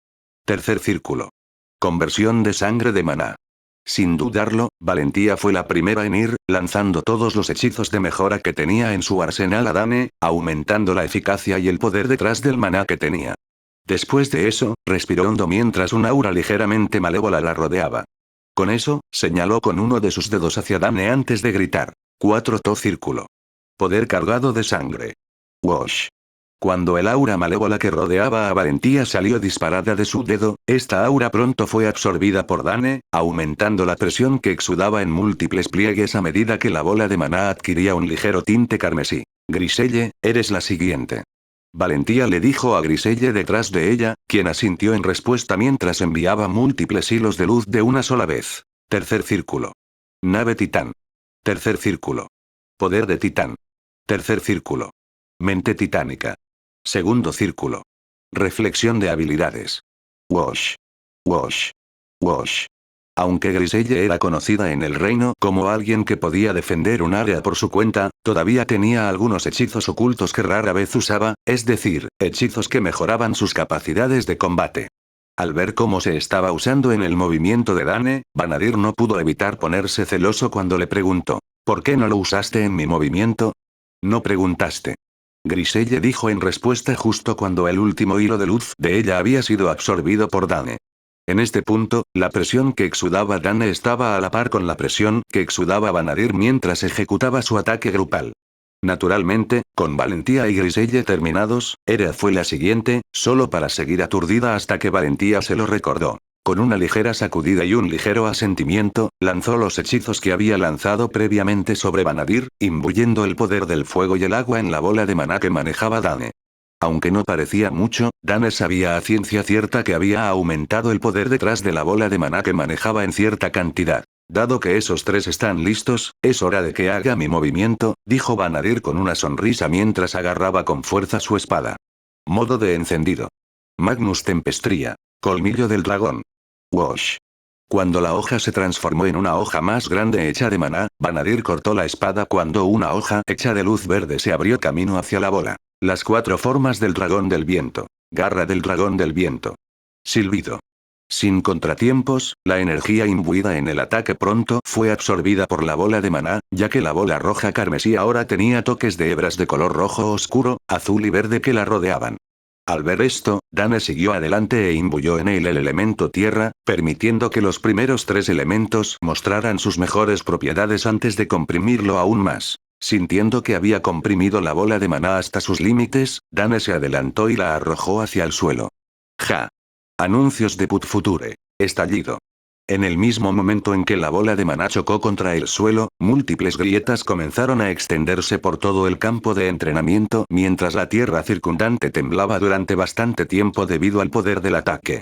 Tercer círculo. Conversión de sangre de maná». Sin dudarlo, Valentía fue la primera en ir, lanzando todos los hechizos de mejora que tenía en su arsenal a Dane, aumentando la eficacia y el poder detrás del maná que tenía. Después de eso, respiró hondo mientras un aura ligeramente malévola la rodeaba. Con eso, señaló con uno de sus dedos hacia Dane antes de gritar: «4 círculo. Poder cargado de sangre». Wash. Cuando el aura malévola que rodeaba a Valentía salió disparada de su dedo, esta aura pronto fue absorbida por Dane, aumentando la presión que exudaba en múltiples pliegues a medida que la bola de maná adquiría un ligero tinte carmesí. «Griselle, eres la siguiente». Valentía le dijo a Griselle detrás de ella, quien asintió en respuesta mientras enviaba múltiples hilos de luz de una sola vez. Tercer círculo. Nave titán. Tercer círculo. Poder de titán. Tercer círculo. Mente titánica. Segundo círculo. Reflexión de habilidades. Wash. Wash. Wash. Aunque Griselle era conocida en el reino como alguien que podía defender un área por su cuenta, todavía tenía algunos hechizos ocultos que rara vez usaba, es decir, hechizos que mejoraban sus capacidades de combate. Al ver cómo se estaba usando en el movimiento de Dane, Vanadir no pudo evitar ponerse celoso cuando le preguntó: «¿Por qué no lo usaste en mi movimiento? No preguntaste». Griselle dijo en respuesta justo cuando el último hilo de luz de ella había sido absorbido por Dane. En este punto, la presión que exudaba Dane estaba a la par con la presión que exudaba Vanadir mientras ejecutaba su ataque grupal. Naturalmente, con Valentía y Griselle terminados, Erea fue la siguiente, solo para seguir aturdida hasta que Valentía se lo recordó. Con una ligera sacudida y un ligero asentimiento, lanzó los hechizos que había lanzado previamente sobre Vanadir, imbuyendo el poder del fuego y el agua en la bola de maná que manejaba Dane. Aunque no parecía mucho, Dane sabía a ciencia cierta que había aumentado el poder detrás de la bola de maná que manejaba en cierta cantidad. «Dado que esos 3 están listos, es hora de que haga mi movimiento», dijo Vanadir con una sonrisa mientras agarraba con fuerza su espada. Modo de encendido. Magnus Tempestría. Colmillo del dragón. Wash. Cuando la hoja se transformó en una hoja más grande hecha de maná, Vanadir cortó la espada cuando una hoja hecha de luz verde se abrió camino hacia la bola. Las 4 formas del dragón del viento. Garra del dragón del viento. Silbido. Sin contratiempos, la energía imbuida en el ataque pronto fue absorbida por la bola de maná, ya que la bola roja carmesí ahora tenía toques de hebras de color rojo oscuro, azul y verde que la rodeaban. Al ver esto, Dane siguió adelante e imbuyó en él el elemento tierra, permitiendo que los primeros 3 elementos mostraran sus mejores propiedades antes de comprimirlo aún más. Sintiendo que había comprimido la bola de maná hasta sus límites, Dane se adelantó y la arrojó hacia el suelo. ¡Ja! Anuncios de Put Future. Estallido. En el mismo momento en que la bola de maná chocó contra el suelo, múltiples grietas comenzaron a extenderse por todo el campo de entrenamiento mientras la tierra circundante temblaba durante bastante tiempo debido al poder del ataque.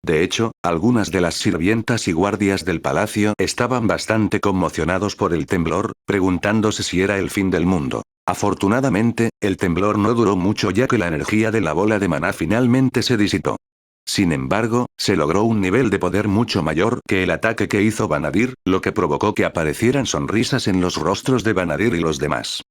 De hecho, algunas de las sirvientas y guardias del palacio estaban bastante conmocionados por el temblor, preguntándose si era el fin del mundo. Afortunadamente, el temblor no duró mucho ya que la energía de la bola de maná finalmente se disipó. Sin embargo, se logró un nivel de poder mucho mayor que el ataque que hizo Vanadir, lo que provocó que aparecieran sonrisas en los rostros de Vanadir y los demás.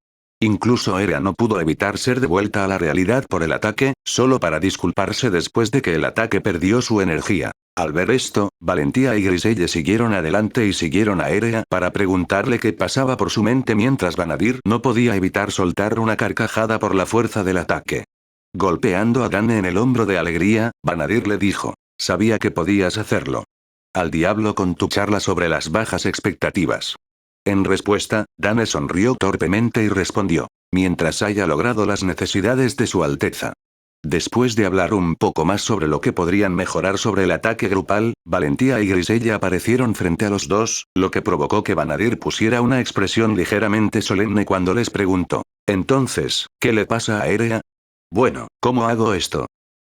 Incluso Erea no pudo evitar ser devuelta a la realidad por el ataque, solo para disculparse después de que el ataque perdió su energía. Al ver esto, Valentía y Griselle siguieron adelante y siguieron a Erea para preguntarle qué pasaba por su mente mientras Vanadir no podía evitar soltar una carcajada por la fuerza del ataque. Golpeando a Dane en el hombro de alegría, Vanadir le dijo: «Sabía que podías hacerlo. Al diablo con tu charla sobre las bajas expectativas». En respuesta, Dane sonrió torpemente y respondió: «Mientras haya logrado las necesidades de su Alteza». Después de hablar un poco más sobre lo que podrían mejorar sobre el ataque grupal, Valentía y Griselle aparecieron frente a los dos, lo que provocó que Vanadir pusiera una expresión ligeramente solemne cuando les preguntó: «Entonces, ¿qué le pasa a Erea?» «Bueno, ¿cómo hago esto?»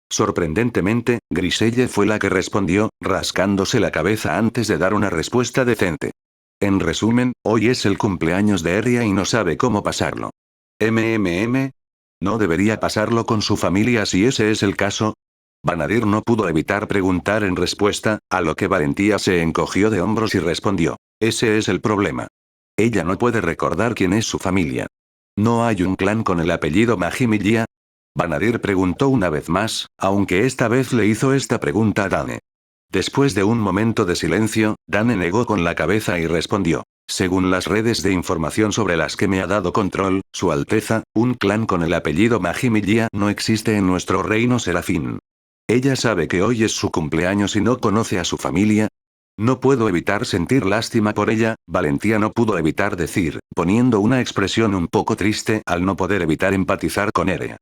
Sorprendentemente, Griselle fue la que respondió, rascándose la cabeza antes de dar una respuesta decente. En resumen, hoy es el cumpleaños de Erea y no sabe cómo pasarlo. ¿No debería pasarlo con su familia si ese es el caso? Vanadir no pudo evitar preguntar en respuesta, a lo que Valentía se encogió de hombros y respondió: «Ese es el problema. Ella no puede recordar quién es su familia. ¿No hay un clan con el apellido Magimillia?» Vanadir preguntó una vez más, aunque esta vez le hizo esta pregunta a Dane. Después de un momento de silencio, Dane negó con la cabeza y respondió: «Según las redes de información sobre las que me ha dado control, Su Alteza, un clan con el apellido Magimillia no existe en nuestro reino Serafín. Ella sabe que hoy es su cumpleaños y no conoce a su familia». «No puedo evitar sentir lástima por ella», Valentía no pudo evitar decir, poniendo una expresión un poco triste al no poder evitar empatizar con Erea.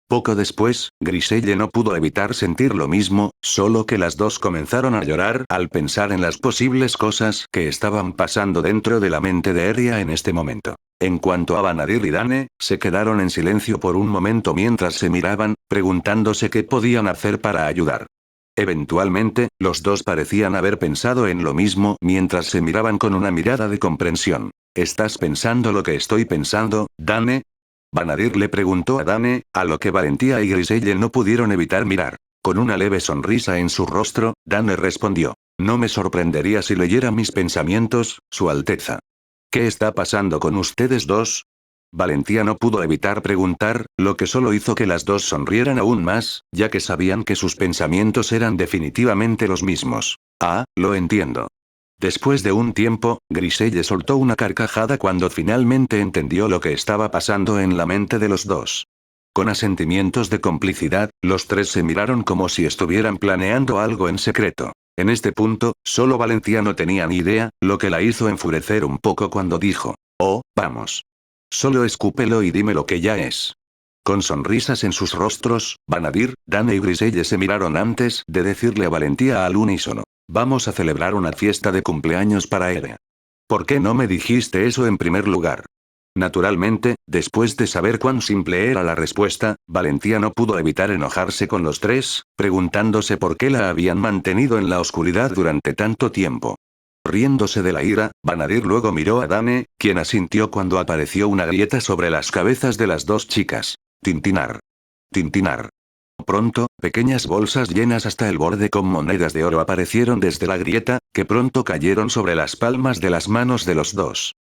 Poco después, Griselle no pudo evitar sentir lo mismo, solo que las dos comenzaron a llorar al pensar en las posibles cosas que estaban pasando dentro de la mente de Erea en este momento. En cuanto a Vanadir y Dane, se quedaron en silencio por un momento mientras se miraban, preguntándose qué podían hacer para ayudar. Eventualmente, los dos parecían haber pensado en lo mismo mientras se miraban con una mirada de comprensión. «¿Estás pensando lo que estoy pensando, Dane?» Vanadir le preguntó a Dane, a lo que Valentía y Griselle no pudieron evitar mirar. Con una leve sonrisa en su rostro, Dane respondió: «No me sorprendería si leyera mis pensamientos, Su Alteza». «¿Qué está pasando con ustedes dos?» Valentía no pudo evitar preguntar, lo que solo hizo que las dos sonrieran aún más, ya que sabían que sus pensamientos eran definitivamente los mismos. «Ah, lo entiendo». Después de un tiempo, Griselle soltó una carcajada cuando finalmente entendió lo que estaba pasando en la mente de los dos. Con asentimientos de complicidad, los tres se miraron como si estuvieran planeando algo en secreto. En este punto, solo Valentía no tenía ni idea, lo que la hizo enfurecer un poco cuando dijo: «Oh, vamos. Solo escúpelo y dime lo que ya es». Con sonrisas en sus rostros, Vanadir, Dane y Griselle se miraron antes de decirle a Valentía al unísono: «Vamos a celebrar una fiesta de cumpleaños para Erea. ¿Por qué no me dijiste eso en primer lugar?» Naturalmente, después de saber cuán simple era la respuesta, Valentía no pudo evitar enojarse con los tres, preguntándose por qué la habían mantenido en la oscuridad durante tanto tiempo. Riéndose de la ira, Vanadir luego miró a Dane, quien asintió cuando apareció una grieta sobre las cabezas de las dos chicas. Tintinar. Tintinar. Pronto, pequeñas bolsas llenas hasta el borde con monedas de oro aparecieron desde la grieta, que pronto cayeron sobre las palmas de las manos de los dos.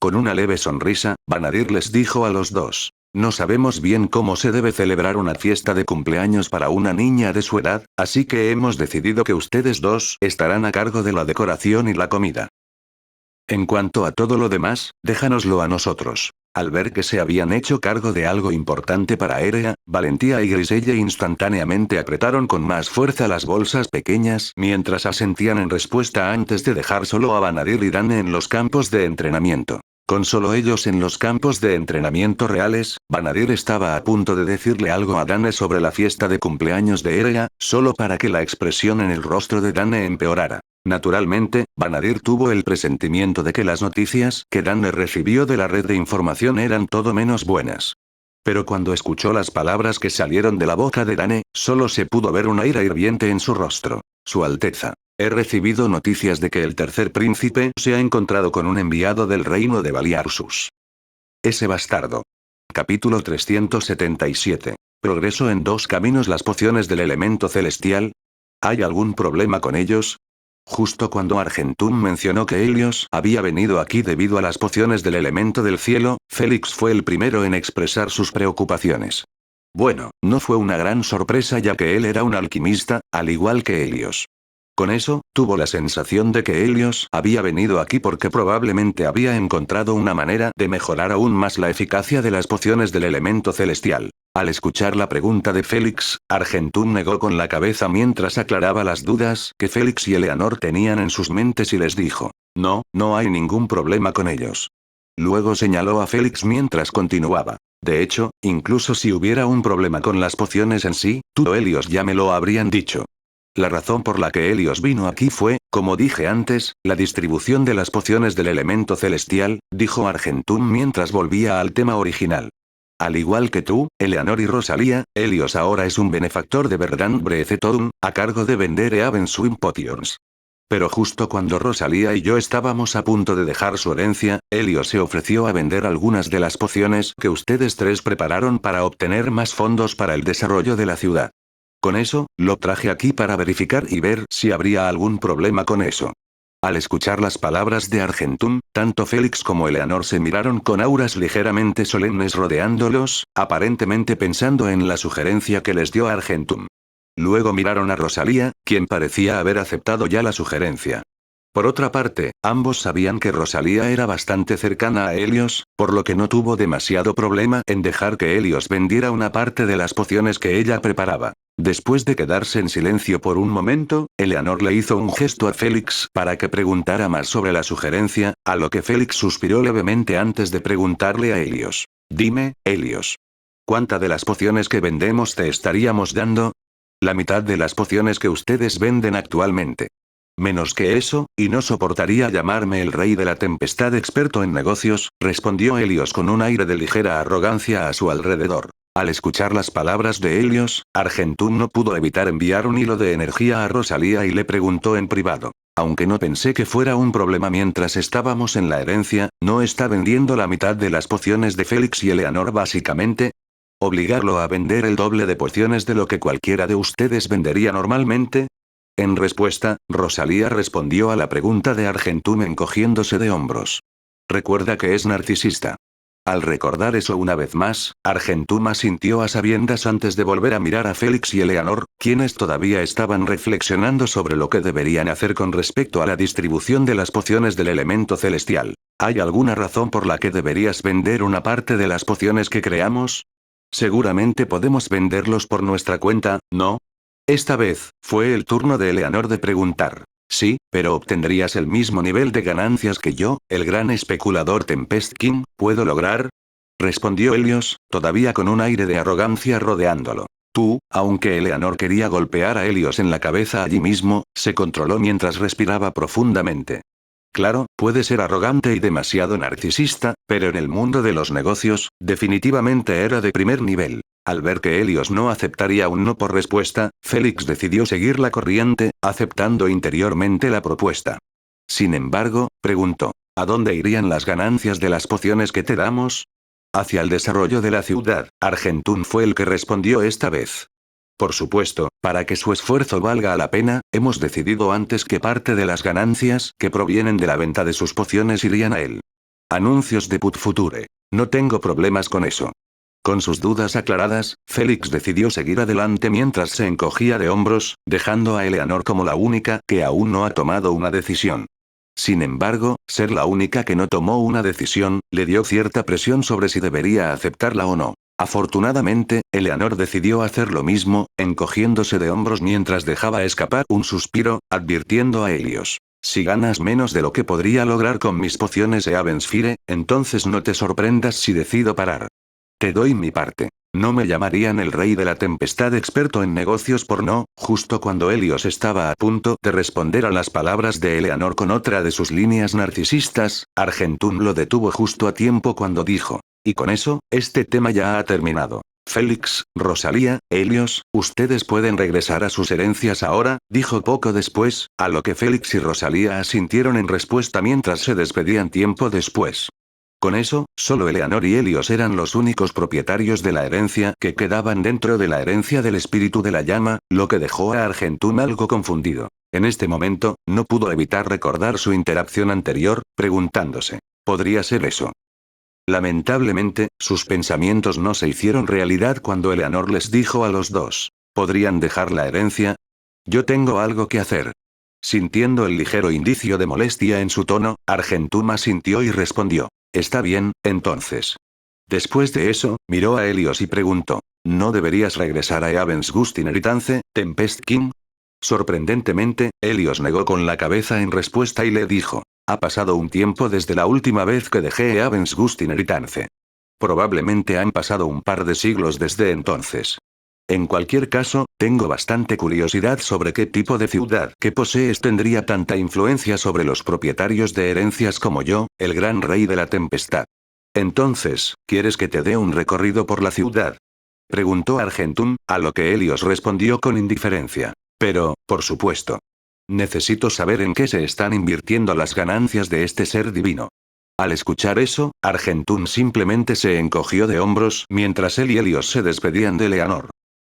Con una leve sonrisa, Vanadir les dijo a los dos: «No sabemos bien cómo se debe celebrar una fiesta de cumpleaños para una niña de su edad, así que hemos decidido que ustedes dos estarán a cargo de la decoración y la comida. En cuanto a todo lo demás, déjanoslo a nosotros». Al ver que se habían hecho cargo de algo importante para Erea, Valentía y Griselle instantáneamente apretaron con más fuerza las bolsas pequeñas mientras asentían en respuesta antes de dejar solo a Vanadir y Dane en los campos de entrenamiento. Con solo ellos en los campos de entrenamiento reales, Vanadil estaba a punto de decirle algo a Dane sobre la fiesta de cumpleaños de Erea, solo para que la expresión en el rostro de Dane empeorara. Naturalmente, Vanadil tuvo el presentimiento de que las noticias que Dane recibió de la red de información eran todo menos buenas. Pero cuando escuchó las palabras que salieron de la boca de Dane, solo se pudo ver una ira hirviente en su rostro. Su Alteza. He recibido noticias de que el tercer príncipe se ha encontrado con un enviado del reino de Baliarsus. Ese bastardo. Capítulo 377. Progreso en dos caminos. Las pociones del elemento celestial. ¿Hay algún problema con ellos? Justo cuando Argentum mencionó que Helios había venido aquí debido a las pociones del elemento del cielo, Félix fue el primero en expresar sus preocupaciones. Bueno, no fue una gran sorpresa ya que él era un alquimista, al igual que Helios. Con eso, tuvo la sensación de que Helios había venido aquí porque probablemente había encontrado una manera de mejorar aún más la eficacia de las pociones del elemento celestial. Al escuchar la pregunta de Félix, Argentum negó con la cabeza mientras aclaraba las dudas que Félix y Eleanor tenían en sus mentes y les dijo: No, no hay ningún problema con ellos. Luego señaló a Félix mientras continuaba. De hecho, incluso si hubiera un problema con las pociones en sí, tú o Helios ya me lo habrían dicho. La razón por la que Helios vino aquí fue, como dije antes, la distribución de las pociones del elemento celestial, dijo Argentum mientras volvía al tema original. Al igual que tú, Eleanor y Rosalía, Helios ahora es un benefactor de Verdant Breathetown, a cargo de vender Even Swim Potions. Pero justo cuando Rosalía y yo estábamos a punto de dejar su herencia, Helios se ofreció a vender algunas de las pociones que ustedes tres prepararon para obtener más fondos para el desarrollo de la ciudad. Con eso, lo traje aquí para verificar y ver si habría algún problema con eso. Al escuchar las palabras de Argentum, tanto Félix como Eleanor se miraron con auras ligeramente solemnes rodeándolos, aparentemente pensando en la sugerencia que les dio Argentum. Luego miraron a Rosalía, quien parecía haber aceptado ya la sugerencia. Por otra parte, ambos sabían que Rosalía era bastante cercana a Helios, por lo que no tuvo demasiado problema en dejar que Helios vendiera una parte de las pociones que ella preparaba. Después de quedarse en silencio por un momento, Eleanor le hizo un gesto a Félix para que preguntara más sobre la sugerencia, a lo que Félix suspiró levemente antes de preguntarle a Helios. Dime, Helios. ¿Cuánta de las pociones que vendemos te estaríamos dando? La mitad de las pociones que ustedes venden actualmente. Menos que eso, y no soportaría llamarme el rey de la tempestad experto en negocios, respondió Helios con un aire de ligera arrogancia a su alrededor. Al escuchar las palabras de Helios, Argentum no pudo evitar enviar un hilo de energía a Rosalía y le preguntó en privado. Aunque no pensé que fuera un problema mientras estábamos en la herencia, ¿no está vendiendo la mitad de las pociones de Félix y Eleanor básicamente? ¿Obligarlo a vender el doble de pociones de lo que cualquiera de ustedes vendería normalmente? En respuesta, Rosalía respondió a la pregunta de Argentum encogiéndose de hombros. Recuerda que es narcisista. Al recordar eso una vez más, Argentum asintió a sabiendas antes de volver a mirar a Félix y Eleanor, quienes todavía estaban reflexionando sobre lo que deberían hacer con respecto a la distribución de las pociones del elemento celestial. ¿Hay alguna razón por la que deberías vender una parte de las pociones que creamos? Seguramente podemos venderlos por nuestra cuenta, ¿no? Esta vez, fue el turno de Eleanor de preguntar. Sí, pero obtendrías el mismo nivel de ganancias que yo, el gran especulador Tempest King, ¿puedo lograr? Respondió Helios, todavía con un aire de arrogancia rodeándolo. Tú, aunque Eleanor quería golpear a Helios en la cabeza allí mismo, se controló mientras respiraba profundamente. Claro, puede ser arrogante y demasiado narcisista, pero en el mundo de los negocios, definitivamente era de primer nivel. Al ver que Helios no aceptaría un no por respuesta, Félix decidió seguir la corriente, aceptando interiormente la propuesta. Sin embargo, preguntó, ¿a dónde irían las ganancias de las pociones que te damos? Hacia el desarrollo de la ciudad. Argentum fue el que respondió esta vez. Por supuesto, para que su esfuerzo valga la pena, hemos decidido antes que parte de las ganancias que provienen de la venta de sus pociones irían a él. Anuncios de Put Future. No tengo problemas con eso. Con sus dudas aclaradas, Félix decidió seguir adelante mientras se encogía de hombros, dejando a Eleanor como la única que aún no ha tomado una decisión. Sin embargo, ser la única que no tomó una decisión, le dio cierta presión sobre si debería aceptarla o no. Afortunadamente, Eleanor decidió hacer lo mismo, encogiéndose de hombros mientras dejaba escapar un suspiro, advirtiendo a Helios. Si ganas menos de lo que podría lograr con mis pociones Eavensfire, entonces no te sorprendas si decido parar. Te doy mi parte. No me llamarían el rey de la tempestad experto en negocios por no. Justo cuando Helios estaba a punto de responder a las palabras de Eleanor con otra de sus líneas narcisistas, Argentum lo detuvo justo a tiempo cuando dijo. Y con eso, este tema ya ha terminado. Félix, Rosalía, Helios, ustedes pueden regresar a sus herencias ahora, dijo poco después, a lo que Félix y Rosalía asintieron en respuesta mientras se despedían tiempo después. Con eso, solo Eleanor y Helios eran los únicos propietarios de la herencia que quedaban dentro de la herencia del espíritu de la llama, lo que dejó a Argentum algo confundido. En este momento, no pudo evitar recordar su interacción anterior, preguntándose, ¿podría ser eso? Lamentablemente, sus pensamientos no se hicieron realidad cuando Eleanor les dijo a los dos, ¿podrían dejar la herencia? Yo tengo algo que hacer. Sintiendo el ligero indicio de molestia en su tono, Argentum asintió y respondió. Está bien, entonces. Después de eso, miró a Helios y preguntó. ¿No deberías regresar a Eavensgustinheritance, Tempest King? Sorprendentemente, Helios negó con la cabeza en respuesta y le dijo. Ha pasado un tiempo desde la última vez que dejé Eavensgustinheritance. Probablemente han pasado un par de siglos desde entonces. En cualquier caso, tengo bastante curiosidad sobre qué tipo de ciudad que posees tendría tanta influencia sobre los propietarios de herencias como yo, el gran rey de la tempestad. Entonces, ¿quieres que te dé un recorrido por la ciudad? Preguntó Argentum, a lo que Helios respondió con indiferencia. Pero, por supuesto. Necesito saber en qué se están invirtiendo las ganancias de este ser divino. Al escuchar eso, Argentum simplemente se encogió de hombros mientras él y Helios se despedían de Eleanor.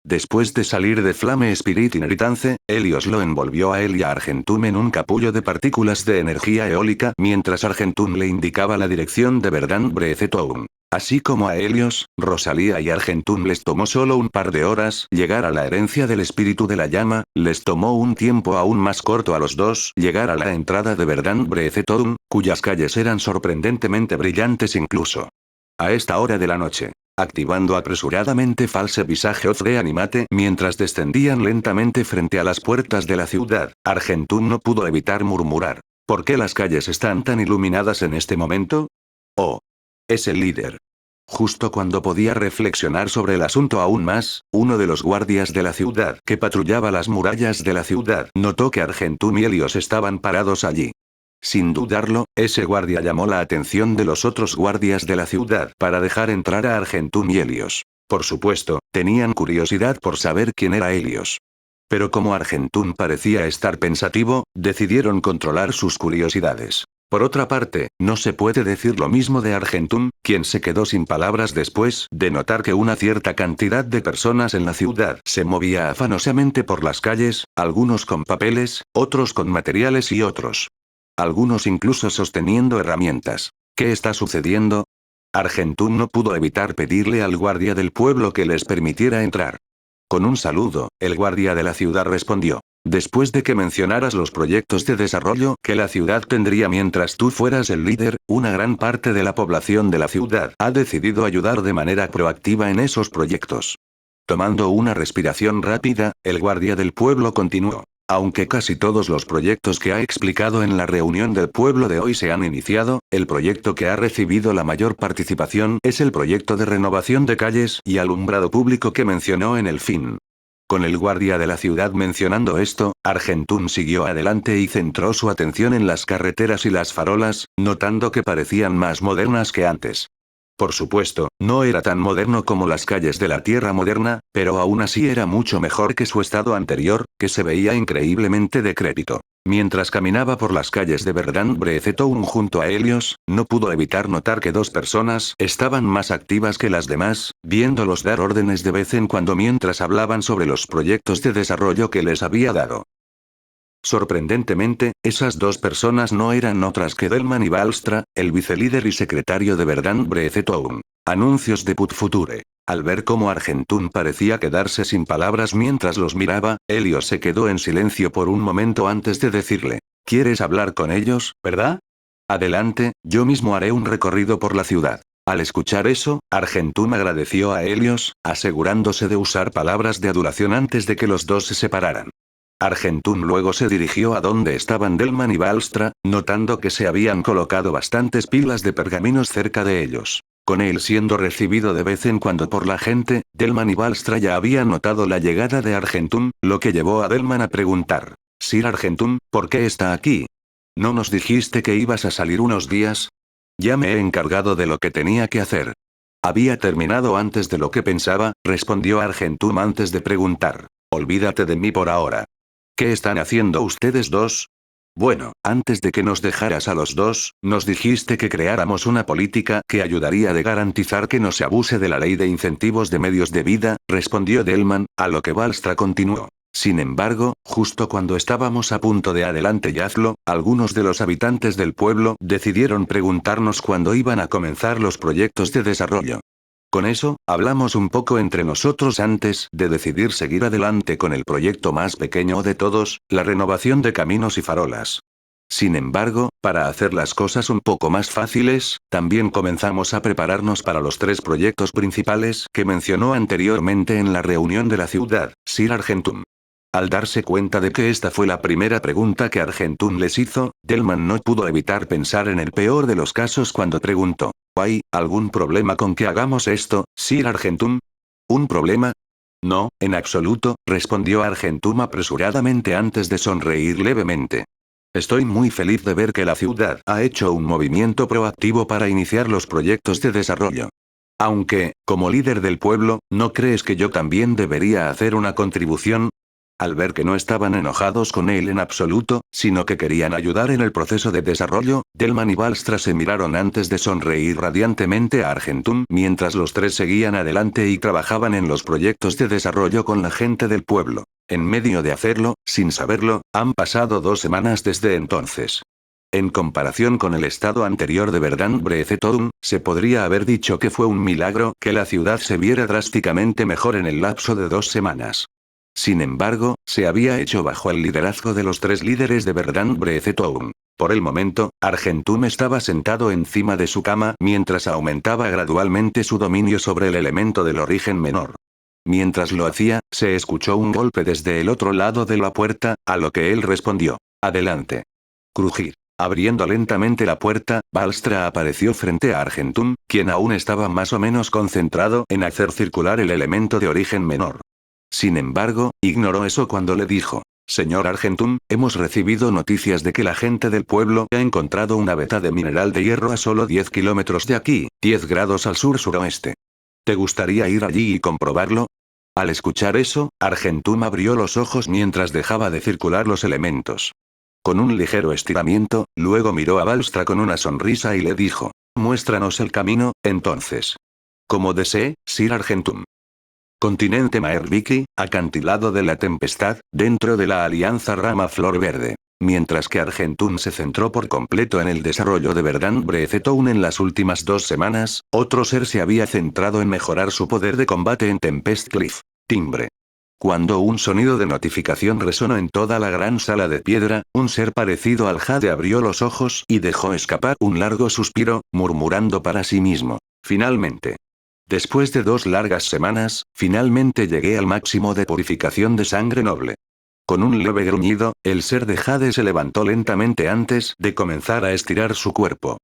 Después de salir de Flame Spirit Inheritance, Helios lo envolvió a él y a Argentum en un capullo de partículas de energía eólica mientras Argentum le indicaba la dirección de Verdant Breathetown. Así como a Helios, Rosalía y Argentum les tomó solo un par de horas llegar a la herencia del espíritu de la llama, les tomó un tiempo aún más corto a los dos llegar a la entrada de Verdant Breathetown, cuyas calles eran sorprendentemente brillantes incluso a esta hora de la noche. Activando apresuradamente False Visage of Reanimate mientras descendían lentamente frente a las puertas de la ciudad, Argentum no pudo evitar murmurar. ¿Por qué las calles están tan iluminadas en este momento? Oh. Es el líder. Justo cuando podía reflexionar sobre el asunto aún más, uno de los guardias de la ciudad que patrullaba las murallas de la ciudad notó que Argentum y Helios estaban parados allí. Sin dudarlo, ese guardia llamó la atención de los otros guardias de la ciudad para dejar entrar a Argentum y Helios. Por supuesto, tenían curiosidad por saber quién era Helios. Pero como Argentum parecía estar pensativo, decidieron controlar sus curiosidades. Por otra parte, no se puede decir lo mismo de Argentum, quien se quedó sin palabras después de notar que una cierta cantidad de personas en la ciudad se movía afanosamente por las calles, algunos con papeles, otros con materiales y otros. Algunos incluso sosteniendo herramientas. ¿Qué está sucediendo? Argentum no pudo evitar pedirle al guardia del pueblo que les permitiera entrar. Con un saludo, el guardia de la ciudad respondió. Después de que mencionaras los proyectos de desarrollo que la ciudad tendría mientras tú fueras el líder, una gran parte de la población de la ciudad ha decidido ayudar de manera proactiva en esos proyectos. Tomando una respiración rápida, el guardia del pueblo continuó. Aunque casi todos los proyectos que ha explicado en la reunión del pueblo de hoy se han iniciado, el proyecto que ha recibido la mayor participación es el proyecto de renovación de calles y alumbrado público que mencionó en el fin. Con el guardia de la ciudad mencionando esto, Argentum siguió adelante y centró su atención en las carreteras y las farolas, notando que parecían más modernas que antes. Por supuesto, no era tan moderno como las calles de la Tierra moderna, pero aún así era mucho mejor que su estado anterior, que se veía increíblemente decrépito. Mientras caminaba por las calles de Verdant Breathetown junto a Helios, no pudo evitar notar que dos personas estaban más activas que las demás, viéndolos dar órdenes de vez en cuando mientras hablaban sobre los proyectos de desarrollo que les había dado. Sorprendentemente, esas dos personas no eran otras que Delman y Valstra, el vicelíder y secretario de Verdant Breathetown. Anuncios de Put Future. Al ver cómo Argentum parecía quedarse sin palabras mientras los miraba, Helios se quedó en silencio por un momento antes de decirle. ¿Quieres hablar con ellos, verdad? Adelante, yo mismo haré un recorrido por la ciudad. Al escuchar eso, Argentum agradeció a Helios, asegurándose de usar palabras de adulación antes de que los dos se separaran. Argentum luego se dirigió a donde estaban Delman y Balstra, notando que se habían colocado bastantes pilas de pergaminos cerca de ellos. Con él siendo recibido de vez en cuando por la gente, Delman y Balstra ya habían notado la llegada de Argentum, lo que llevó a Delman a preguntar: Sir Argentum, ¿por qué está aquí? ¿No nos dijiste que ibas a salir unos días? Ya me he encargado de lo que tenía que hacer. Había terminado antes de lo que pensaba, respondió Argentum antes de preguntar. Olvídate de mí por ahora. ¿Qué están haciendo ustedes dos? Bueno, antes de que nos dejaras a los dos, nos dijiste que creáramos una política que ayudaría de garantizar que no se abuse de la ley de incentivos de medios de vida, respondió Delman, a lo que Balstra continuó. Sin embargo, justo cuando estábamos a punto de adelante y hazlo, algunos de los habitantes del pueblo decidieron preguntarnos cuándo iban a comenzar los proyectos de desarrollo. Con eso, hablamos un poco entre nosotros antes de decidir seguir adelante con el proyecto más pequeño de todos, la renovación de caminos y farolas. Sin embargo, para hacer las cosas un poco más fáciles, también comenzamos a prepararnos para los 3 proyectos principales que mencionó anteriormente en la reunión de la ciudad, Sir Argentum. Al darse cuenta de que esta fue la primera pregunta que Argentum les hizo, Delman no pudo evitar pensar en el peor de los casos cuando preguntó: ¿hay algún problema con que hagamos esto, Sir Argentum? ¿Un problema? No, en absoluto, respondió Argentum apresuradamente antes de sonreír levemente. Estoy muy feliz de ver que la ciudad ha hecho un movimiento proactivo para iniciar los proyectos de desarrollo. Aunque, como líder del pueblo, ¿no crees que yo también debería hacer una contribución? Al ver que no estaban enojados con él en absoluto, sino que querían ayudar en el proceso de desarrollo, Delman y Balstra se miraron antes de sonreír radiantemente a Argentum mientras los 3 seguían adelante y trabajaban en los proyectos de desarrollo con la gente del pueblo. En medio de hacerlo, sin saberlo, han pasado 2 semanas desde entonces. En comparación con el estado anterior de Verdant Brethetown, se podría haber dicho que fue un milagro que la ciudad se viera drásticamente mejor en el lapso de 2 semanas. Sin embargo, se había hecho bajo el liderazgo de los 3 líderes de Verdant Brethetown. Por el momento, Argentum estaba sentado encima de su cama mientras aumentaba gradualmente su dominio sobre el elemento del origen menor. Mientras lo hacía, se escuchó un golpe desde el otro lado de la puerta, a lo que él respondió: adelante. Crujir. Abriendo lentamente la puerta, Balstra apareció frente a Argentum, quien aún estaba más o menos concentrado en hacer circular el elemento de origen menor. Sin embargo, ignoró eso cuando le dijo: Señor Argentum, hemos recibido noticias de que la gente del pueblo ha encontrado una veta de mineral de hierro a solo 10 kilómetros de aquí, 10 grados al sur-suroeste. ¿Te gustaría ir allí y comprobarlo? Al escuchar eso, Argentum abrió los ojos mientras dejaba de circular los elementos. Con un ligero estiramiento, luego miró a Balstra con una sonrisa y le dijo: muéstranos el camino, entonces. Como desee, Sir Argentum. Continente Maerviki, acantilado de la tempestad, dentro de la alianza Rama Flor Verde. Mientras que Argentum se centró por completo en el desarrollo de Verdant Brethetown en las últimas 2 semanas, otro ser se había centrado en mejorar su poder de combate en Tempest Cliff. Timbre. Cuando un sonido de notificación resonó en toda la gran sala de piedra, un ser parecido al Jade abrió los ojos y dejó escapar un largo suspiro, murmurando para sí mismo: finalmente. Después de 2 largas semanas, finalmente llegué al máximo de purificación de sangre noble. Con un leve gruñido, el ser de Jade se levantó lentamente antes de comenzar a estirar su cuerpo.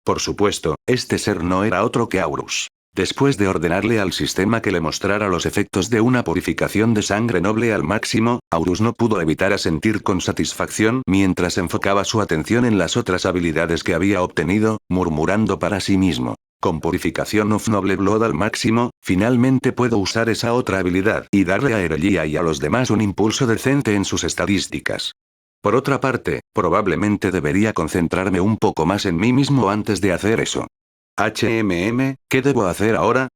Por supuesto, este ser no era otro que Aurus. Después de ordenarle al sistema que le mostrara los efectos de una purificación de sangre noble al máximo, Aurus no pudo evitar asentir con satisfacción mientras enfocaba su atención en las otras habilidades que había obtenido, murmurando para sí mismo: con purificación of Noble Blood al máximo, finalmente puedo usar esa otra habilidad y darle a Erelia y a los demás un impulso decente en sus estadísticas. Por otra parte, probablemente debería concentrarme un poco más en mí mismo antes de hacer eso. ¿Qué debo hacer ahora?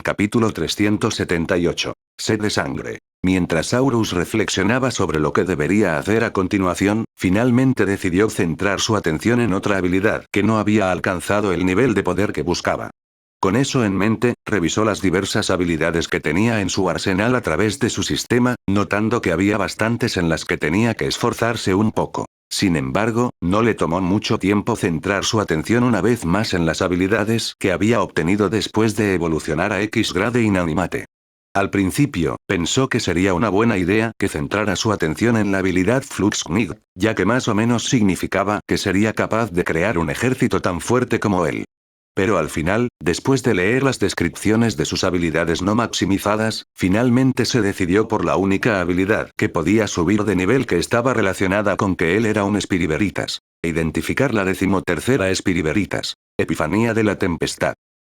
Capítulo 378. Sed de sangre. Mientras Aurus reflexionaba sobre lo que debería hacer a continuación, finalmente decidió centrar su atención en otra habilidad que no había alcanzado el nivel de poder que buscaba. Con eso en mente, revisó las diversas habilidades que tenía en su arsenal a través de su sistema, notando que había bastantes en las que tenía que esforzarse un poco. Sin embargo, no le tomó mucho tiempo centrar su atención una vez más en las habilidades que había obtenido después de evolucionar a X grade Inanimate. Al principio, pensó que sería una buena idea que centrara su atención en la habilidad Fluxknig, ya que más o menos significaba que sería capaz de crear un ejército tan fuerte como él. Pero al final, después de leer las descripciones de sus habilidades no maximizadas, finalmente se decidió por la única habilidad que podía subir de nivel, que estaba relacionada con que él era un espiriveritas. Identificar la 13ª espiriveritas. Epifanía de la tempestad.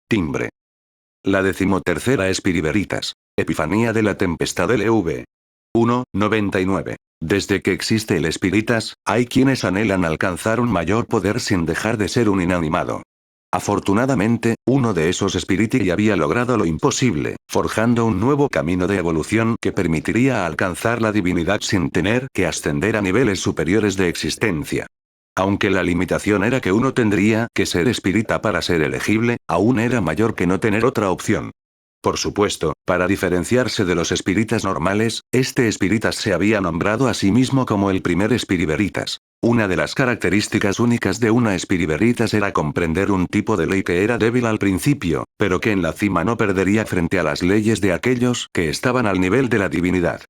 Timbre. La 13ª espiriveritas. Epifanía de la tempestad LV. 1,99. Desde que existe el espiritas, hay quienes anhelan alcanzar un mayor poder sin dejar de ser un inanimado. Afortunadamente, uno de esos espiriti había logrado lo imposible, forjando un nuevo camino de evolución que permitiría alcanzar la divinidad sin tener que ascender a niveles superiores de existencia. Aunque la limitación era que uno tendría que ser espírita para ser elegible, aún era mayor que no tener otra opción. Por supuesto, para diferenciarse de los espíritas normales, este espíritas se había nombrado a sí mismo como el primer espiriveritas. Una de las características únicas de una espiriveritas era comprender un tipo de ley que era débil al principio, pero que en la cima no perdería frente a las leyes de aquellos que estaban al nivel de la divinidad.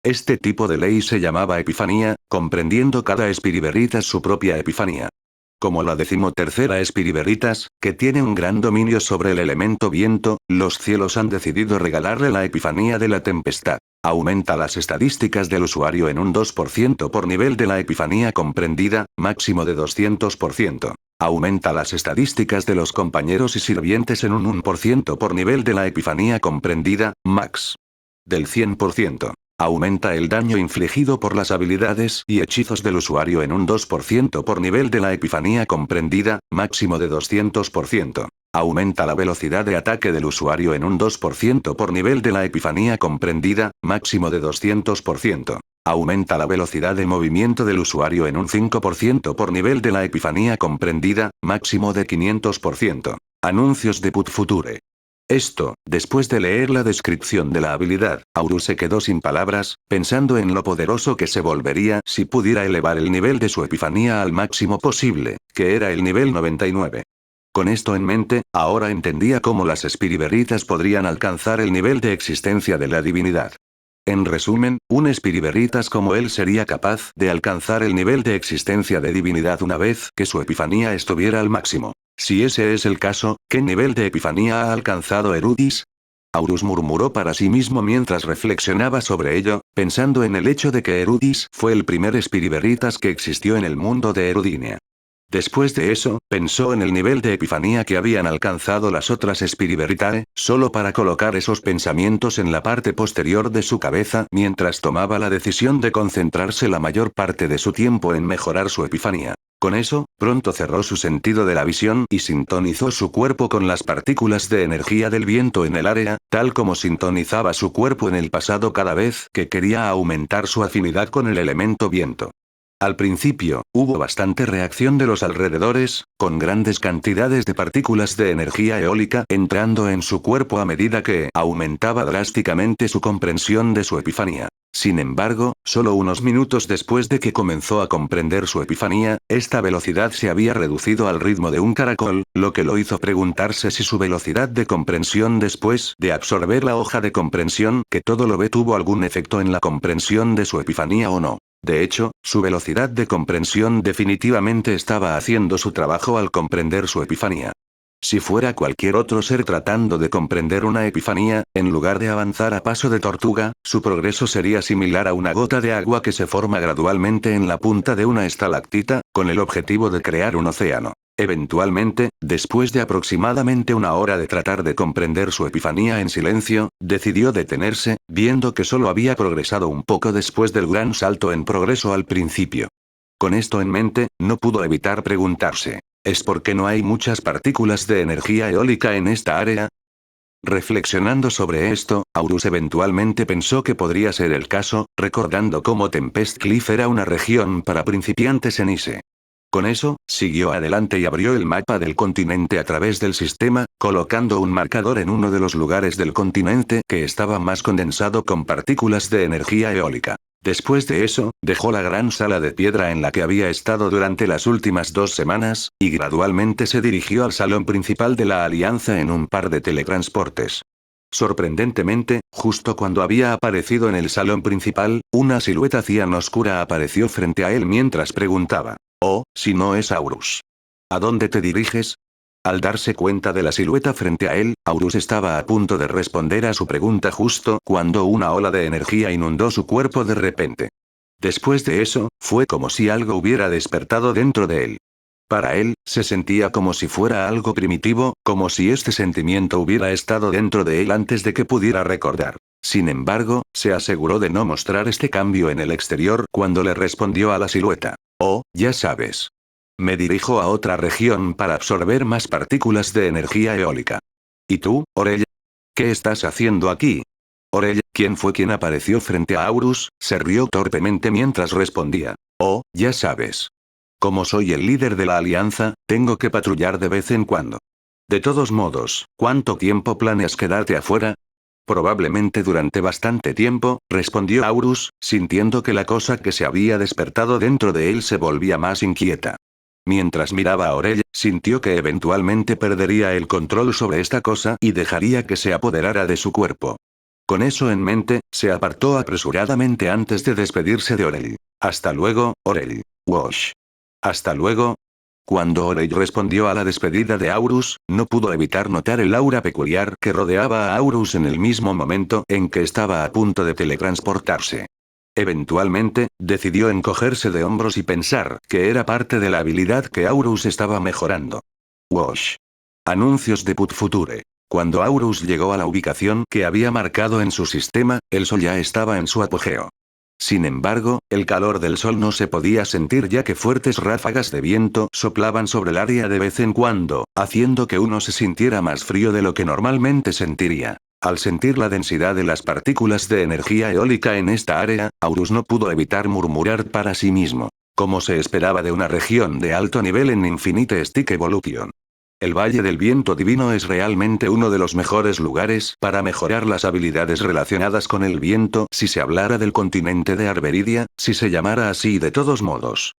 Este tipo de ley se llamaba epifanía, comprendiendo cada espiriveritas su propia epifanía. Como la 13ª espiriveritas, que tiene un gran dominio sobre el elemento viento, los cielos han decidido regalarle la epifanía de la tempestad. Aumenta las estadísticas del usuario en un 2% por nivel de la epifanía comprendida, máximo de 200%. Aumenta las estadísticas de los compañeros y sirvientes en un 1% por nivel de la epifanía comprendida, max. Del 100%. Aumenta el daño infligido por las habilidades y hechizos del usuario en un 2% por nivel de la epifanía comprendida, máximo de 200%. Aumenta la velocidad de ataque del usuario en un 2% por nivel de la epifanía comprendida, máximo de 200%. Aumenta la velocidad de movimiento del usuario en un 5% por nivel de la epifanía comprendida, máximo de 500%. Anuncios de Put Future. Esto, después de leer la descripción de la habilidad, Auru se quedó sin palabras, pensando en lo poderoso que se volvería si pudiera elevar el nivel de su epifanía al máximo posible, que era el nivel 99. Con esto en mente, ahora entendía cómo las espiriveritas podrían alcanzar el nivel de existencia de la divinidad. En resumen, un espiriveritas como él sería capaz de alcanzar el nivel de existencia de divinidad una vez que su epifanía estuviera al máximo. Si ese es el caso, ¿qué nivel de epifanía ha alcanzado Erudis? Aurus murmuró para sí mismo mientras reflexionaba sobre ello, pensando en el hecho de que Erudis fue el primer espiriveritas que existió en el mundo de Erudinia. Después de eso, pensó en el nivel de epifanía que habían alcanzado las otras Spiriveritae, solo para colocar esos pensamientos en la parte posterior de su cabeza mientras tomaba la decisión de concentrarse la mayor parte de su tiempo en mejorar su epifanía. Con eso, pronto cerró su sentido de la visión y sintonizó su cuerpo con las partículas de energía del viento en el área, tal como sintonizaba su cuerpo en el pasado cada vez que quería aumentar su afinidad con el elemento viento. Al principio, hubo bastante reacción de los alrededores, con grandes cantidades de partículas de energía eólica entrando en su cuerpo a medida que aumentaba drásticamente su comprensión de su epifanía. Sin embargo, solo unos minutos después de que comenzó a comprender su epifanía, esta velocidad se había reducido al ritmo de un caracol, lo que lo hizo preguntarse si su velocidad de comprensión después de absorber la hoja de comprensión que todo lo ve tuvo algún efecto en la comprensión de su epifanía o no. De hecho, su velocidad de comprensión definitivamente estaba haciendo su trabajo al comprender su epifanía. Si fuera cualquier otro ser tratando de comprender una epifanía, en lugar de avanzar a paso de tortuga, su progreso sería similar a una gota de agua que se forma gradualmente en la punta de una estalactita, con el objetivo de crear un océano. Eventualmente, después de aproximadamente una hora de tratar de comprender su epifanía en silencio, decidió detenerse, viendo que solo había progresado un poco después del gran salto en progreso al principio. Con esto en mente, no pudo evitar preguntarse, ¿es porque no hay muchas partículas de energía eólica en esta área? Reflexionando sobre esto, Aurus eventualmente pensó que podría ser el caso, recordando cómo Tempest Cliff era una región para principiantes en Ise. Con eso, siguió adelante y abrió el mapa del continente a través del sistema, colocando un marcador en uno de los lugares del continente que estaba más condensado con partículas de energía eólica. Después de eso, dejó la gran sala de piedra en la que había estado durante las últimas 2 semanas, y gradualmente se dirigió al salón principal de la Alianza en un par de teletransportes. Sorprendentemente, justo cuando había aparecido en el salón principal, una silueta cian oscura apareció frente a él mientras preguntaba: «Oh, si no es Aurus. ¿A dónde te diriges?». Al darse cuenta de la silueta frente a él, Aurus estaba a punto de responder a su pregunta justo cuando una ola de energía inundó su cuerpo de repente. Después de eso, fue como si algo hubiera despertado dentro de él. Para él, se sentía como si fuera algo primitivo, como si este sentimiento hubiera estado dentro de él antes de que pudiera recordar. Sin embargo, se aseguró de no mostrar este cambio en el exterior cuando le respondió a la silueta: «Oh, ya sabes. Me dirijo a otra región para absorber más partículas de energía eólica». «¿Y tú, Orella? ¿Qué estás haciendo aquí?». Orella, quien fue quien apareció frente a Aurus, se rió torpemente mientras respondía: «Oh, ya sabes. Como soy el líder de la alianza, tengo que patrullar de vez en cuando. De todos modos, ¿cuánto tiempo planeas quedarte afuera?». «Probablemente durante bastante tiempo», respondió Aurus, sintiendo que la cosa que se había despertado dentro de él se volvía más inquieta. Mientras miraba a Orella, sintió que eventualmente perdería el control sobre esta cosa y dejaría que se apoderara de su cuerpo. Con eso en mente, se apartó apresuradamente antes de despedirse de Orell. «Hasta luego, Orell. Wash». «Hasta luego». Cuando Orell respondió a la despedida de Aurus, no pudo evitar notar el aura peculiar que rodeaba a Aurus en el mismo momento en que estaba a punto de teletransportarse. Eventualmente, decidió encogerse de hombros y pensar que era parte de la habilidad que Aurus estaba mejorando. Wash. Anuncios de Put Future. Cuando Aurus llegó a la ubicación que había marcado en su sistema, el sol ya estaba en su apogeo. Sin embargo, el calor del sol no se podía sentir ya que fuertes ráfagas de viento soplaban sobre el área de vez en cuando, haciendo que uno se sintiera más frío de lo que normalmente sentiría. Al sentir la densidad de las partículas de energía eólica en esta área, Aurus no pudo evitar murmurar para sí mismo: «Como se esperaba de una región de alto nivel en Infinite Stick Evolution. El Valle del Viento Divino es realmente uno de los mejores lugares para mejorar las habilidades relacionadas con el viento si se hablara del continente de Arberidia, si se llamara así de todos modos».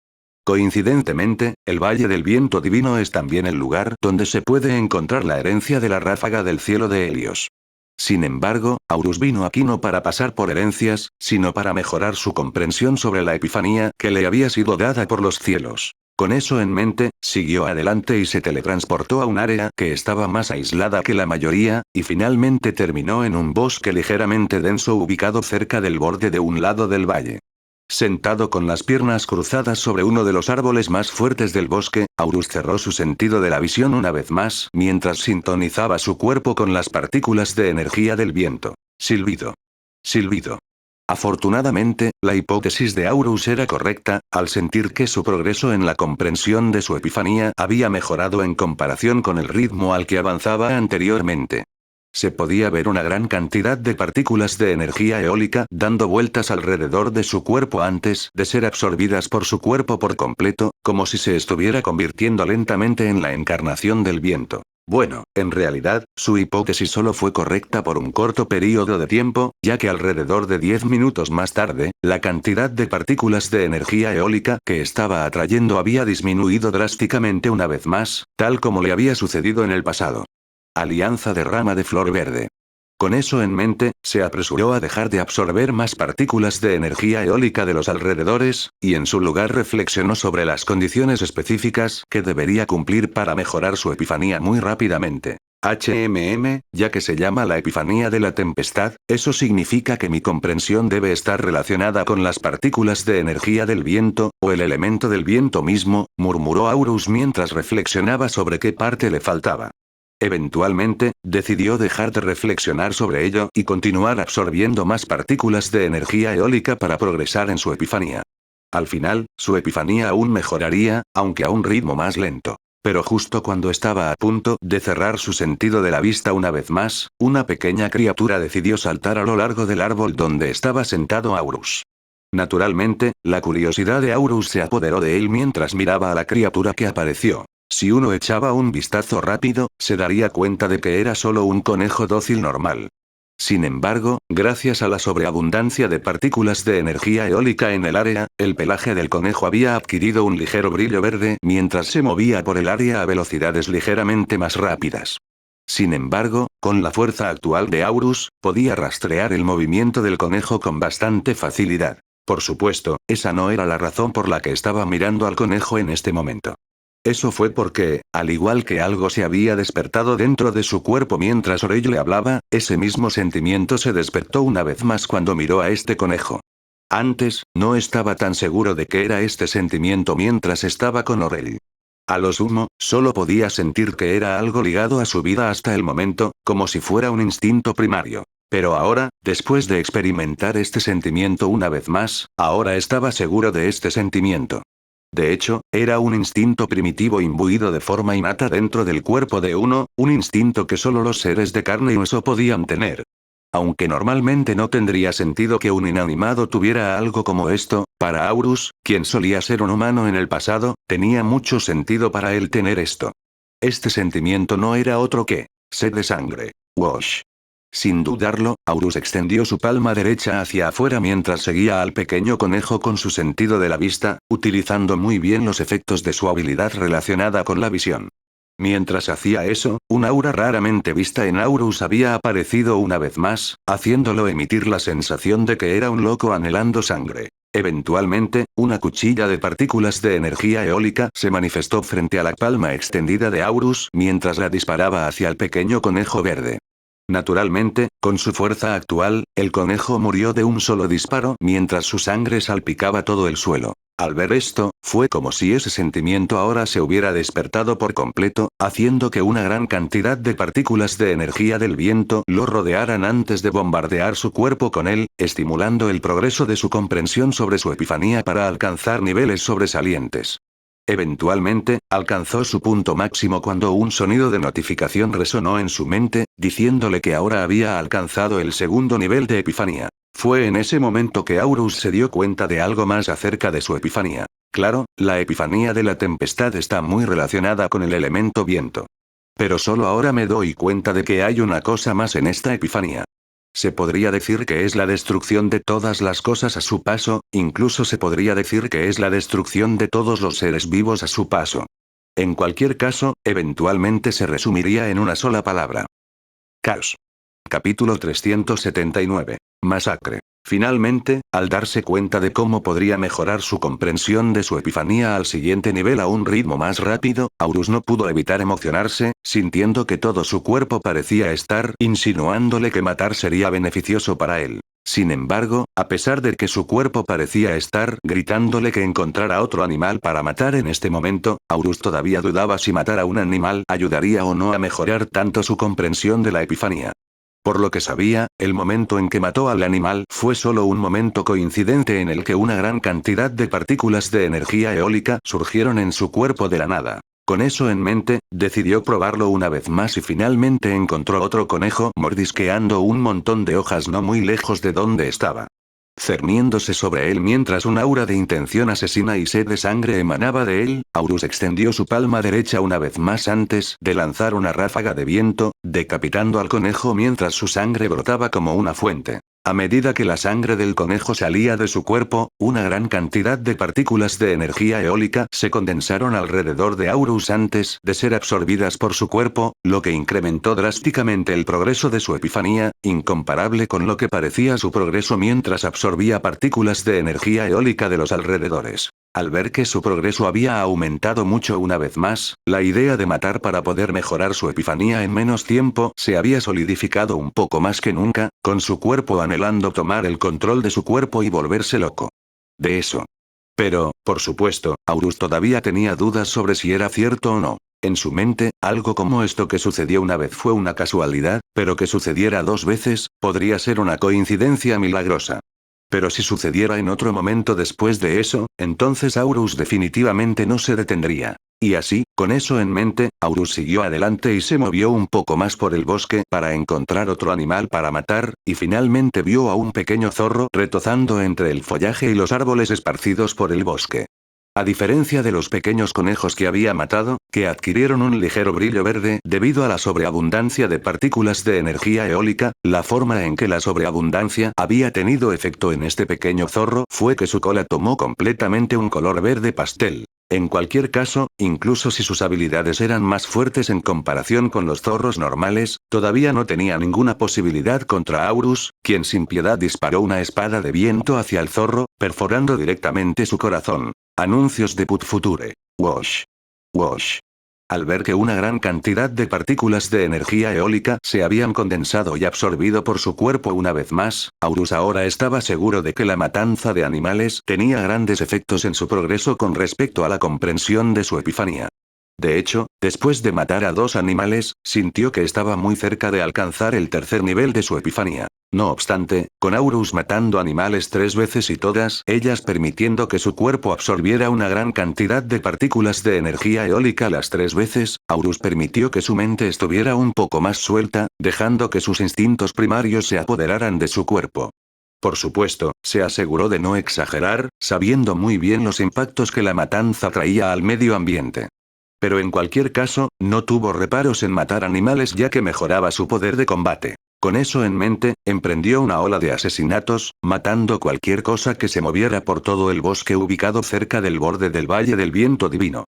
Coincidentemente, el Valle del Viento Divino es también el lugar donde se puede encontrar la herencia de la ráfaga del cielo de Helios. Sin embargo, Aurus vino aquí no para pasar por herencias, sino para mejorar su comprensión sobre la epifanía que le había sido dada por los cielos. Con eso en mente, siguió adelante y se teletransportó a un área que estaba más aislada que la mayoría, y finalmente terminó en un bosque ligeramente denso ubicado cerca del borde de un lado del valle. Sentado con las piernas cruzadas sobre uno de los árboles más fuertes del bosque, Aurus cerró su sentido de la visión una vez más mientras sintonizaba su cuerpo con las partículas de energía del viento. Silbido. Silbido. Afortunadamente, la hipótesis de Aurus era correcta, al sentir que su progreso en la comprensión de su epifanía había mejorado en comparación con el ritmo al que avanzaba anteriormente. Se podía ver una gran cantidad de partículas de energía eólica dando vueltas alrededor de su cuerpo antes de ser absorbidas por su cuerpo por completo, como si se estuviera convirtiendo lentamente en la encarnación del viento. Bueno, en realidad, su hipótesis solo fue correcta por un corto período de tiempo, ya que alrededor de 10 minutos más tarde, la cantidad de partículas de energía eólica que estaba atrayendo había disminuido drásticamente una vez más, tal como le había sucedido en el pasado. Alianza de rama de flor verde. Con eso en mente, se apresuró a dejar de absorber más partículas de energía eólica de los alrededores, y en su lugar reflexionó sobre las condiciones específicas que debería cumplir para mejorar su epifanía muy rápidamente. Ya que se llama la epifanía de la tempestad, eso significa que mi comprensión debe estar relacionada con las partículas de energía del viento, o el elemento del viento mismo, murmuró Aurus mientras reflexionaba sobre qué parte le faltaba. Eventualmente, decidió dejar de reflexionar sobre ello y continuar absorbiendo más partículas de energía eólica para progresar en su epifanía. Al final, su epifanía aún mejoraría, aunque a un ritmo más lento. Pero justo cuando estaba a punto de cerrar su sentido de la vista una vez más, una pequeña criatura decidió saltar a lo largo del árbol donde estaba sentado Aurus. Naturalmente, la curiosidad de Aurus se apoderó de él mientras miraba a la criatura que apareció. Si uno echaba un vistazo rápido, se daría cuenta de que era solo un conejo dócil normal. Sin embargo, gracias a la sobreabundancia de partículas de energía eólica en el área, el pelaje del conejo había adquirido un ligero brillo verde mientras se movía por el área a velocidades ligeramente más rápidas. Sin embargo, con la fuerza actual de Aurus, podía rastrear el movimiento del conejo con bastante facilidad. Por supuesto, esa no era la razón por la que estaba mirando al conejo en este momento. Eso fue porque, al igual que algo se había despertado dentro de su cuerpo mientras Orello le hablaba, ese mismo sentimiento se despertó una vez más cuando miró a este conejo. Antes, no estaba tan seguro de qué era este sentimiento mientras estaba con Orello. A lo sumo, solo podía sentir que era algo ligado a su vida hasta el momento, como si fuera un instinto primario. Pero ahora, después de experimentar este sentimiento una vez más, ahora estaba seguro de este sentimiento. De hecho, era un instinto primitivo imbuido de forma innata dentro del cuerpo de uno, un instinto que solo los seres de carne y hueso podían tener. Aunque normalmente no tendría sentido que un inanimado tuviera algo como esto, para Aurus, quien solía ser un humano en el pasado, tenía mucho sentido para él tener esto. Este sentimiento no era otro que sed de sangre. Wash. Sin dudarlo, Aurus extendió su palma derecha hacia afuera mientras seguía al pequeño conejo con su sentido de la vista, utilizando muy bien los efectos de su habilidad relacionada con la visión. Mientras hacía eso, un aura raramente vista en Aurus había aparecido una vez más, haciéndolo emitir la sensación de que era un loco anhelando sangre. Eventualmente, una cuchilla de partículas de energía eólica se manifestó frente a la palma extendida de Aurus mientras la disparaba hacia el pequeño conejo verde. Naturalmente, con su fuerza actual, el conejo murió de un solo disparo mientras su sangre salpicaba todo el suelo. Al ver esto, fue como si ese sentimiento ahora se hubiera despertado por completo, haciendo que una gran cantidad de partículas de energía del viento lo rodearan antes de bombardear su cuerpo con él, estimulando el progreso de su comprensión sobre su epifanía para alcanzar niveles sobresalientes. Eventualmente, alcanzó su punto máximo cuando un sonido de notificación resonó en su mente, diciéndole que ahora había alcanzado el segundo nivel de epifanía. Fue en ese momento que Aurus se dio cuenta de algo más acerca de su epifanía. Claro, la epifanía de la tempestad está muy relacionada con el elemento viento. Pero solo ahora me doy cuenta de que hay una cosa más en esta epifanía. Se podría decir que es la destrucción de todas las cosas a su paso, incluso se podría decir que es la destrucción de todos los seres vivos a su paso. En cualquier caso, eventualmente se resumiría en una sola palabra. Caos. Capítulo 379. Masacre. Finalmente, al darse cuenta de cómo podría mejorar su comprensión de su epifanía al siguiente nivel a un ritmo más rápido, Aurus no pudo evitar emocionarse, sintiendo que todo su cuerpo parecía estar insinuándole que matar sería beneficioso para él. Sin embargo, a pesar de que su cuerpo parecía estar gritándole que encontrara otro animal para matar en este momento, Aurus todavía dudaba si matar a un animal ayudaría o no a mejorar tanto su comprensión de la epifanía. Por lo que sabía, el momento en que mató al animal fue solo un momento coincidente en el que una gran cantidad de partículas de energía eólica surgieron en su cuerpo de la nada. Con eso en mente, decidió probarlo una vez más y finalmente encontró otro conejo mordisqueando un montón de hojas no muy lejos de donde estaba. Cerniéndose sobre él mientras un aura de intención asesina y sed de sangre emanaba de él, Aurus extendió su palma derecha una vez más antes de lanzar una ráfaga de viento, decapitando al conejo mientras su sangre brotaba como una fuente. A medida que la sangre del conejo salía de su cuerpo, una gran cantidad de partículas de energía eólica se condensaron alrededor de Aurus antes de ser absorbidas por su cuerpo, lo que incrementó drásticamente el progreso de su epifanía, incomparable con lo que parecía su progreso mientras absorbía partículas de energía eólica de los alrededores. Al ver que su progreso había aumentado mucho una vez más, la idea de matar para poder mejorar su epifanía en menos tiempo se había solidificado un poco más que nunca, con su cuerpo anhelando tomar el control de su cuerpo y volverse loco. De eso. Pero, por supuesto, Aurus todavía tenía dudas sobre si era cierto o no. En su mente, algo como esto que sucedió una vez fue una casualidad, pero que sucediera dos veces, podría ser una coincidencia milagrosa. Pero si sucediera en otro momento después de eso, entonces Aurus definitivamente no se detendría. Y así, con eso en mente, Aurus siguió adelante y se movió un poco más por el bosque para encontrar otro animal para matar, y finalmente vio a un pequeño zorro retozando entre el follaje y los árboles esparcidos por el bosque. A diferencia de los pequeños conejos que había matado, que adquirieron un ligero brillo verde debido a la sobreabundancia de partículas de energía eólica, la forma en que la sobreabundancia había tenido efecto en este pequeño zorro fue que su cola tomó completamente un color verde pastel. En cualquier caso, incluso si sus habilidades eran más fuertes en comparación con los zorros normales, todavía no tenía ninguna posibilidad contra Aurus, quien sin piedad disparó una espada de viento hacia el zorro, perforando directamente su corazón. Anuncios de Put Future. Wash. Wash. Al ver que una gran cantidad de partículas de energía eólica se habían condensado y absorbido por su cuerpo una vez más, Aurus ahora estaba seguro de que la matanza de animales tenía grandes efectos en su progreso con respecto a la comprensión de su epifanía. De hecho, después de matar a 2 animales, sintió que estaba muy cerca de alcanzar el tercer nivel de su epifanía. No obstante, con Aurus matando animales 3 veces y todas ellas permitiendo que su cuerpo absorbiera una gran cantidad de partículas de energía eólica las 3 veces, Aurus permitió que su mente estuviera un poco más suelta, dejando que sus instintos primarios se apoderaran de su cuerpo. Por supuesto, se aseguró de no exagerar, sabiendo muy bien los impactos que la matanza traía al medio ambiente. Pero en cualquier caso, no tuvo reparos en matar animales ya que mejoraba su poder de combate. Con eso en mente, emprendió una ola de asesinatos, matando cualquier cosa que se moviera por todo el bosque ubicado cerca del borde del Valle del Viento Divino.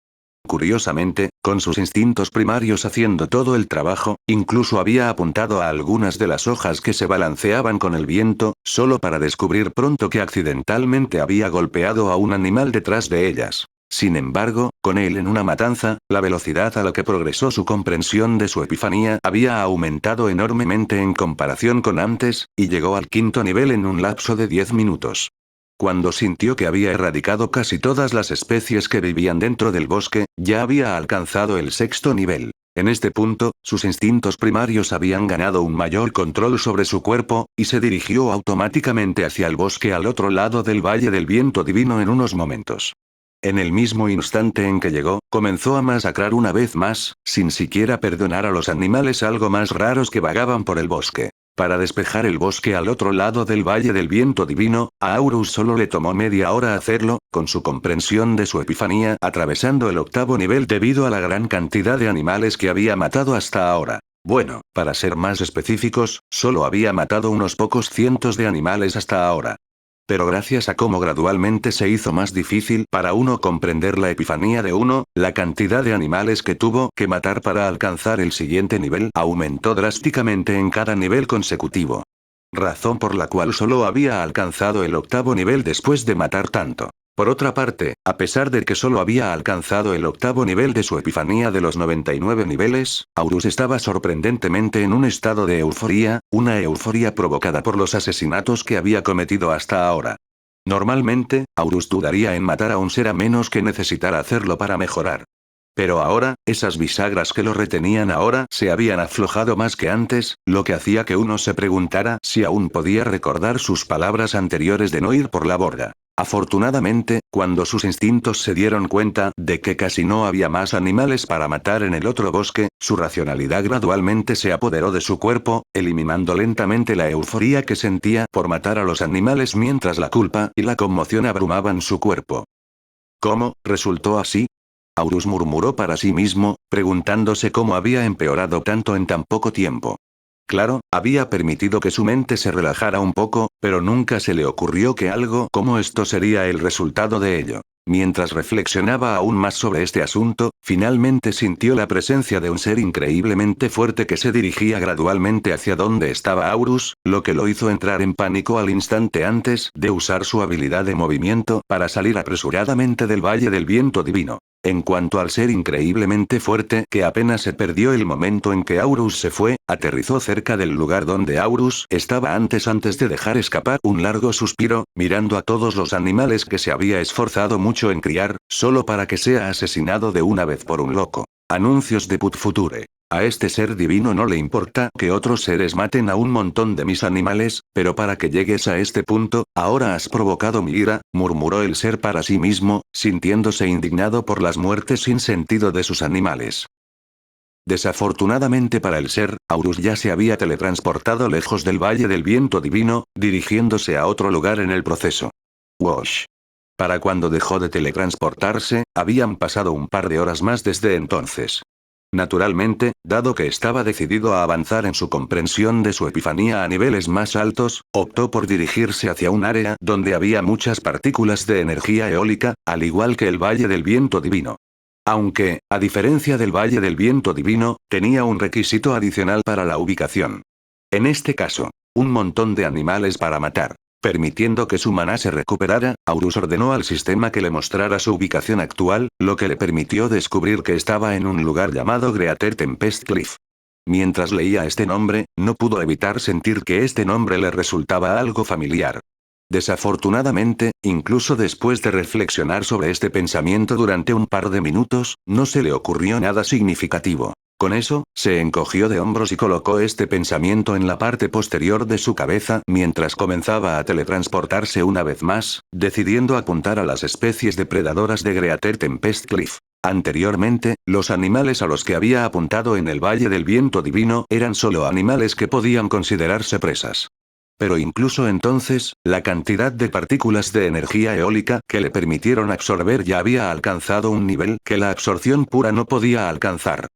Curiosamente, con sus instintos primarios haciendo todo el trabajo, incluso había apuntado a algunas de las hojas que se balanceaban con el viento, solo para descubrir pronto que accidentalmente había golpeado a un animal detrás de ellas. Sin embargo, con él en una matanza, la velocidad a la que progresó su comprensión de su epifanía había aumentado enormemente en comparación con antes, y llegó al 5.º nivel en un lapso de 10 minutos. Cuando sintió que había erradicado casi todas las especies que vivían dentro del bosque, ya había alcanzado el 6.º nivel. En este punto, sus instintos primarios habían ganado un mayor control sobre su cuerpo, y se dirigió automáticamente hacia el bosque al otro lado del Valle del Viento Divino en unos momentos. En el mismo instante en que llegó, comenzó a masacrar una vez más, sin siquiera perdonar a los animales algo más raros que vagaban por el bosque. Para despejar el bosque al otro lado del Valle del Viento Divino, a Aurus solo le tomó media hora hacerlo, con su comprensión de su epifanía atravesando el 8.º nivel debido a la gran cantidad de animales que había matado hasta ahora. Bueno, para ser más específicos, solo había matado unos pocos cientos de animales hasta ahora. Pero gracias a cómo gradualmente se hizo más difícil para uno comprender la epifanía de uno, la cantidad de animales que tuvo que matar para alcanzar el siguiente nivel aumentó drásticamente en cada nivel consecutivo. Razón por la cual solo había alcanzado el 8.º nivel después de matar tanto. Por otra parte, a pesar de que solo había alcanzado el 8.º nivel de su epifanía de los 99 niveles, Aurus estaba sorprendentemente en un estado de euforía, una euforía provocada por los asesinatos que había cometido hasta ahora. Normalmente, Aurus dudaría en matar a un ser a menos que necesitara hacerlo para mejorar. Pero ahora, esas bisagras que lo retenían ahora se habían aflojado más que antes, lo que hacía que uno se preguntara si aún podía recordar sus palabras anteriores de no ir por la borda. Afortunadamente, cuando sus instintos se dieron cuenta de que casi no había más animales para matar en el otro bosque, su racionalidad gradualmente se apoderó de su cuerpo, eliminando lentamente la euforía que sentía por matar a los animales mientras la culpa y la conmoción abrumaban su cuerpo. ¿Cómo resultó así? Aurus murmuró para sí mismo, preguntándose cómo había empeorado tanto en tan poco tiempo. Claro, había permitido que su mente se relajara un poco, pero nunca se le ocurrió que algo como esto sería el resultado de ello. Mientras reflexionaba aún más sobre este asunto, finalmente sintió la presencia de un ser increíblemente fuerte que se dirigía gradualmente hacia donde estaba Aurus, lo que lo hizo entrar en pánico al instante antes de usar su habilidad de movimiento para salir apresuradamente del Valle del Viento Divino. En cuanto al ser increíblemente fuerte que apenas se perdió el momento en que Aurus se fue, aterrizó cerca del lugar donde Aurus estaba antes de dejar escapar un largo suspiro, mirando a todos los animales que se había esforzado mucho en criar, solo para que sea asesinado de una vez por un loco. Anuncios de Put Future. A este ser divino no le importa que otros seres maten a un montón de mis animales, pero para que llegues a este punto, ahora has provocado mi ira, murmuró el ser para sí mismo, sintiéndose indignado por las muertes sin sentido de sus animales. Desafortunadamente para el ser, Aurus ya se había teletransportado lejos del Valle del Viento Divino, dirigiéndose a otro lugar en el proceso. Wash. Para cuando dejó de teletransportarse, habían pasado un par de horas más desde entonces. Naturalmente, dado que estaba decidido a avanzar en su comprensión de su epifanía a niveles más altos, optó por dirigirse hacia un área donde había muchas partículas de energía eólica, al igual que el Valle del Viento Divino. Aunque, a diferencia del Valle del Viento Divino, tenía un requisito adicional para la ubicación. En este caso, un montón de animales para matar. Permitiendo que su maná se recuperara, Aurus ordenó al sistema que le mostrara su ubicación actual, lo que le permitió descubrir que estaba en un lugar llamado Greater Tempest Cliff. Mientras leía este nombre, no pudo evitar sentir que este nombre le resultaba algo familiar. Desafortunadamente, incluso después de reflexionar sobre este pensamiento durante un par de minutos, no se le ocurrió nada significativo. Con eso, se encogió de hombros y colocó este pensamiento en la parte posterior de su cabeza mientras comenzaba a teletransportarse una vez más, decidiendo apuntar a las especies depredadoras de Greater Tempest Cliff. Anteriormente, los animales a los que había apuntado en el Valle del Viento Divino eran solo animales que podían considerarse presas. Pero incluso entonces, la cantidad de partículas de energía eólica que le permitieron absorber ya había alcanzado un nivel que la absorción pura no podía alcanzar.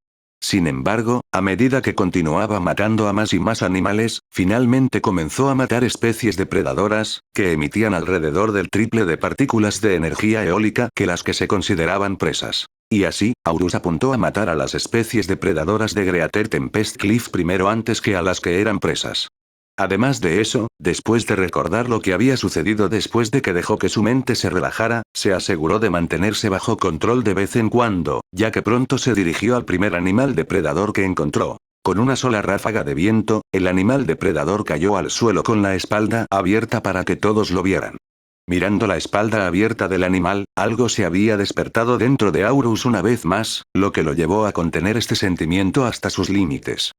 Sin embargo, a medida que continuaba matando a más y más animales, finalmente comenzó a matar especies depredadoras, que emitían alrededor del triple de partículas de energía eólica que las que se consideraban presas. Y así, Aurus apuntó a matar a las especies depredadoras de Greater Tempest Cliff primero antes que a las que eran presas. Además de eso, después de recordar lo que había sucedido después de que dejó que su mente se relajara, se aseguró de mantenerse bajo control de vez en cuando, ya que pronto se dirigió al primer animal depredador que encontró. Con una sola ráfaga de viento, el animal depredador cayó al suelo con la espalda abierta para que todos lo vieran. Mirando la espalda abierta del animal, algo se había despertado dentro de Aurus una vez más, lo que lo llevó a contener este sentimiento hasta sus límites.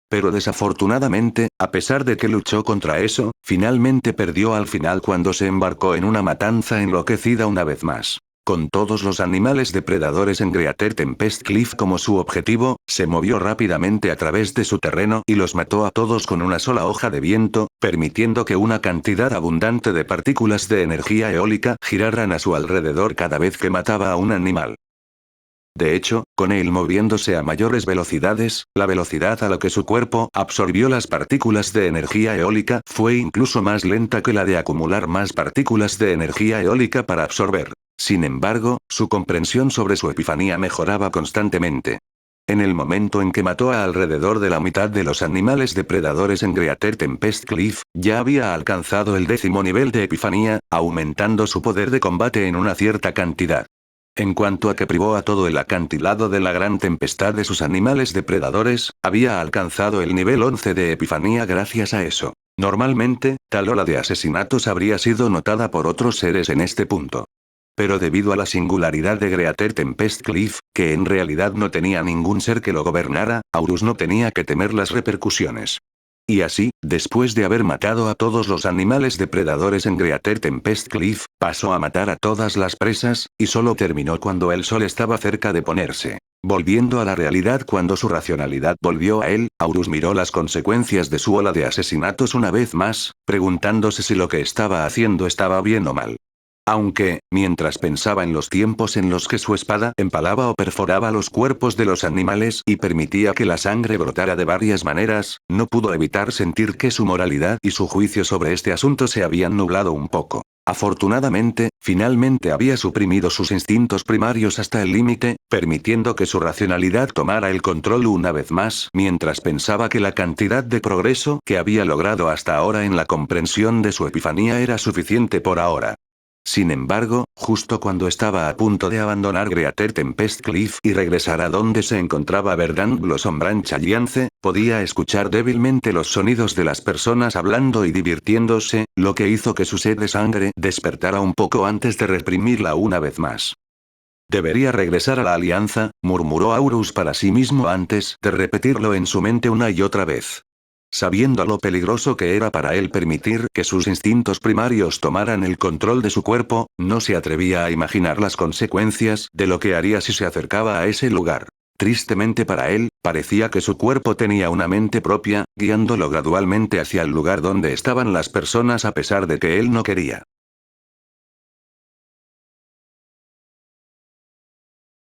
Pero desafortunadamente, a pesar de que luchó contra eso, finalmente perdió al final cuando se embarcó en una matanza enloquecida una vez más. Con todos los animales depredadores en Greater Tempest Cliff como su objetivo, se movió rápidamente a través de su terreno y los mató a todos con una sola hoja de viento, permitiendo que una cantidad abundante de partículas de energía eólica giraran a su alrededor cada vez que mataba a un animal. De hecho, con él moviéndose a mayores velocidades, la velocidad a la que su cuerpo absorbió las partículas de energía eólica fue incluso más lenta que la de acumular más partículas de energía eólica para absorber. Sin embargo, su comprensión sobre su epifanía mejoraba constantemente. En el momento en que mató a alrededor de la mitad de los animales depredadores en Greater Tempest Cliff, ya había alcanzado el 10º nivel de epifanía, aumentando su poder de combate en una cierta cantidad. En cuanto a que privó a todo el acantilado de la gran tempestad de sus animales depredadores, había alcanzado el nivel 11 de epifanía gracias a eso. Normalmente, tal ola de asesinatos habría sido notada por otros seres en este punto. Pero debido a la singularidad de Greater Tempest Cliff, que en realidad no tenía ningún ser que lo gobernara, Aurus no tenía que temer las repercusiones. Y así, después de haber matado a todos los animales depredadores en Greater Tempest Cliff, pasó a matar a todas las presas, y solo terminó cuando el sol estaba cerca de ponerse. Volviendo a la realidad cuando su racionalidad volvió a él, Aurus miró las consecuencias de su ola de asesinatos una vez más, preguntándose si lo que estaba haciendo estaba bien o mal. Aunque, mientras pensaba en los tiempos en los que su espada empalaba o perforaba los cuerpos de los animales y permitía que la sangre brotara de varias maneras, no pudo evitar sentir que su moralidad y su juicio sobre este asunto se habían nublado un poco. Afortunadamente, finalmente había suprimido sus instintos primarios hasta el límite, permitiendo que su racionalidad tomara el control una vez más, mientras pensaba que la cantidad de progreso que había logrado hasta ahora en la comprensión de su epifanía era suficiente por ahora. Sin embargo, justo cuando estaba a punto de abandonar Greater Tempest Cliff y regresar a donde se encontraba Verdant Blossom Branch Alliance, podía escuchar débilmente los sonidos de las personas hablando y divirtiéndose, lo que hizo que su sed de sangre despertara un poco antes de reprimirla una vez más. Debería regresar a la Alianza, murmuró Aurus para sí mismo antes de repetirlo en su mente una y otra vez. Sabiendo lo peligroso que era para él permitir que sus instintos primarios tomaran el control de su cuerpo, no se atrevía a imaginar las consecuencias de lo que haría si se acercaba a ese lugar. Tristemente para él, parecía que su cuerpo tenía una mente propia, guiándolo gradualmente hacia el lugar donde estaban las personas a pesar de que él no quería.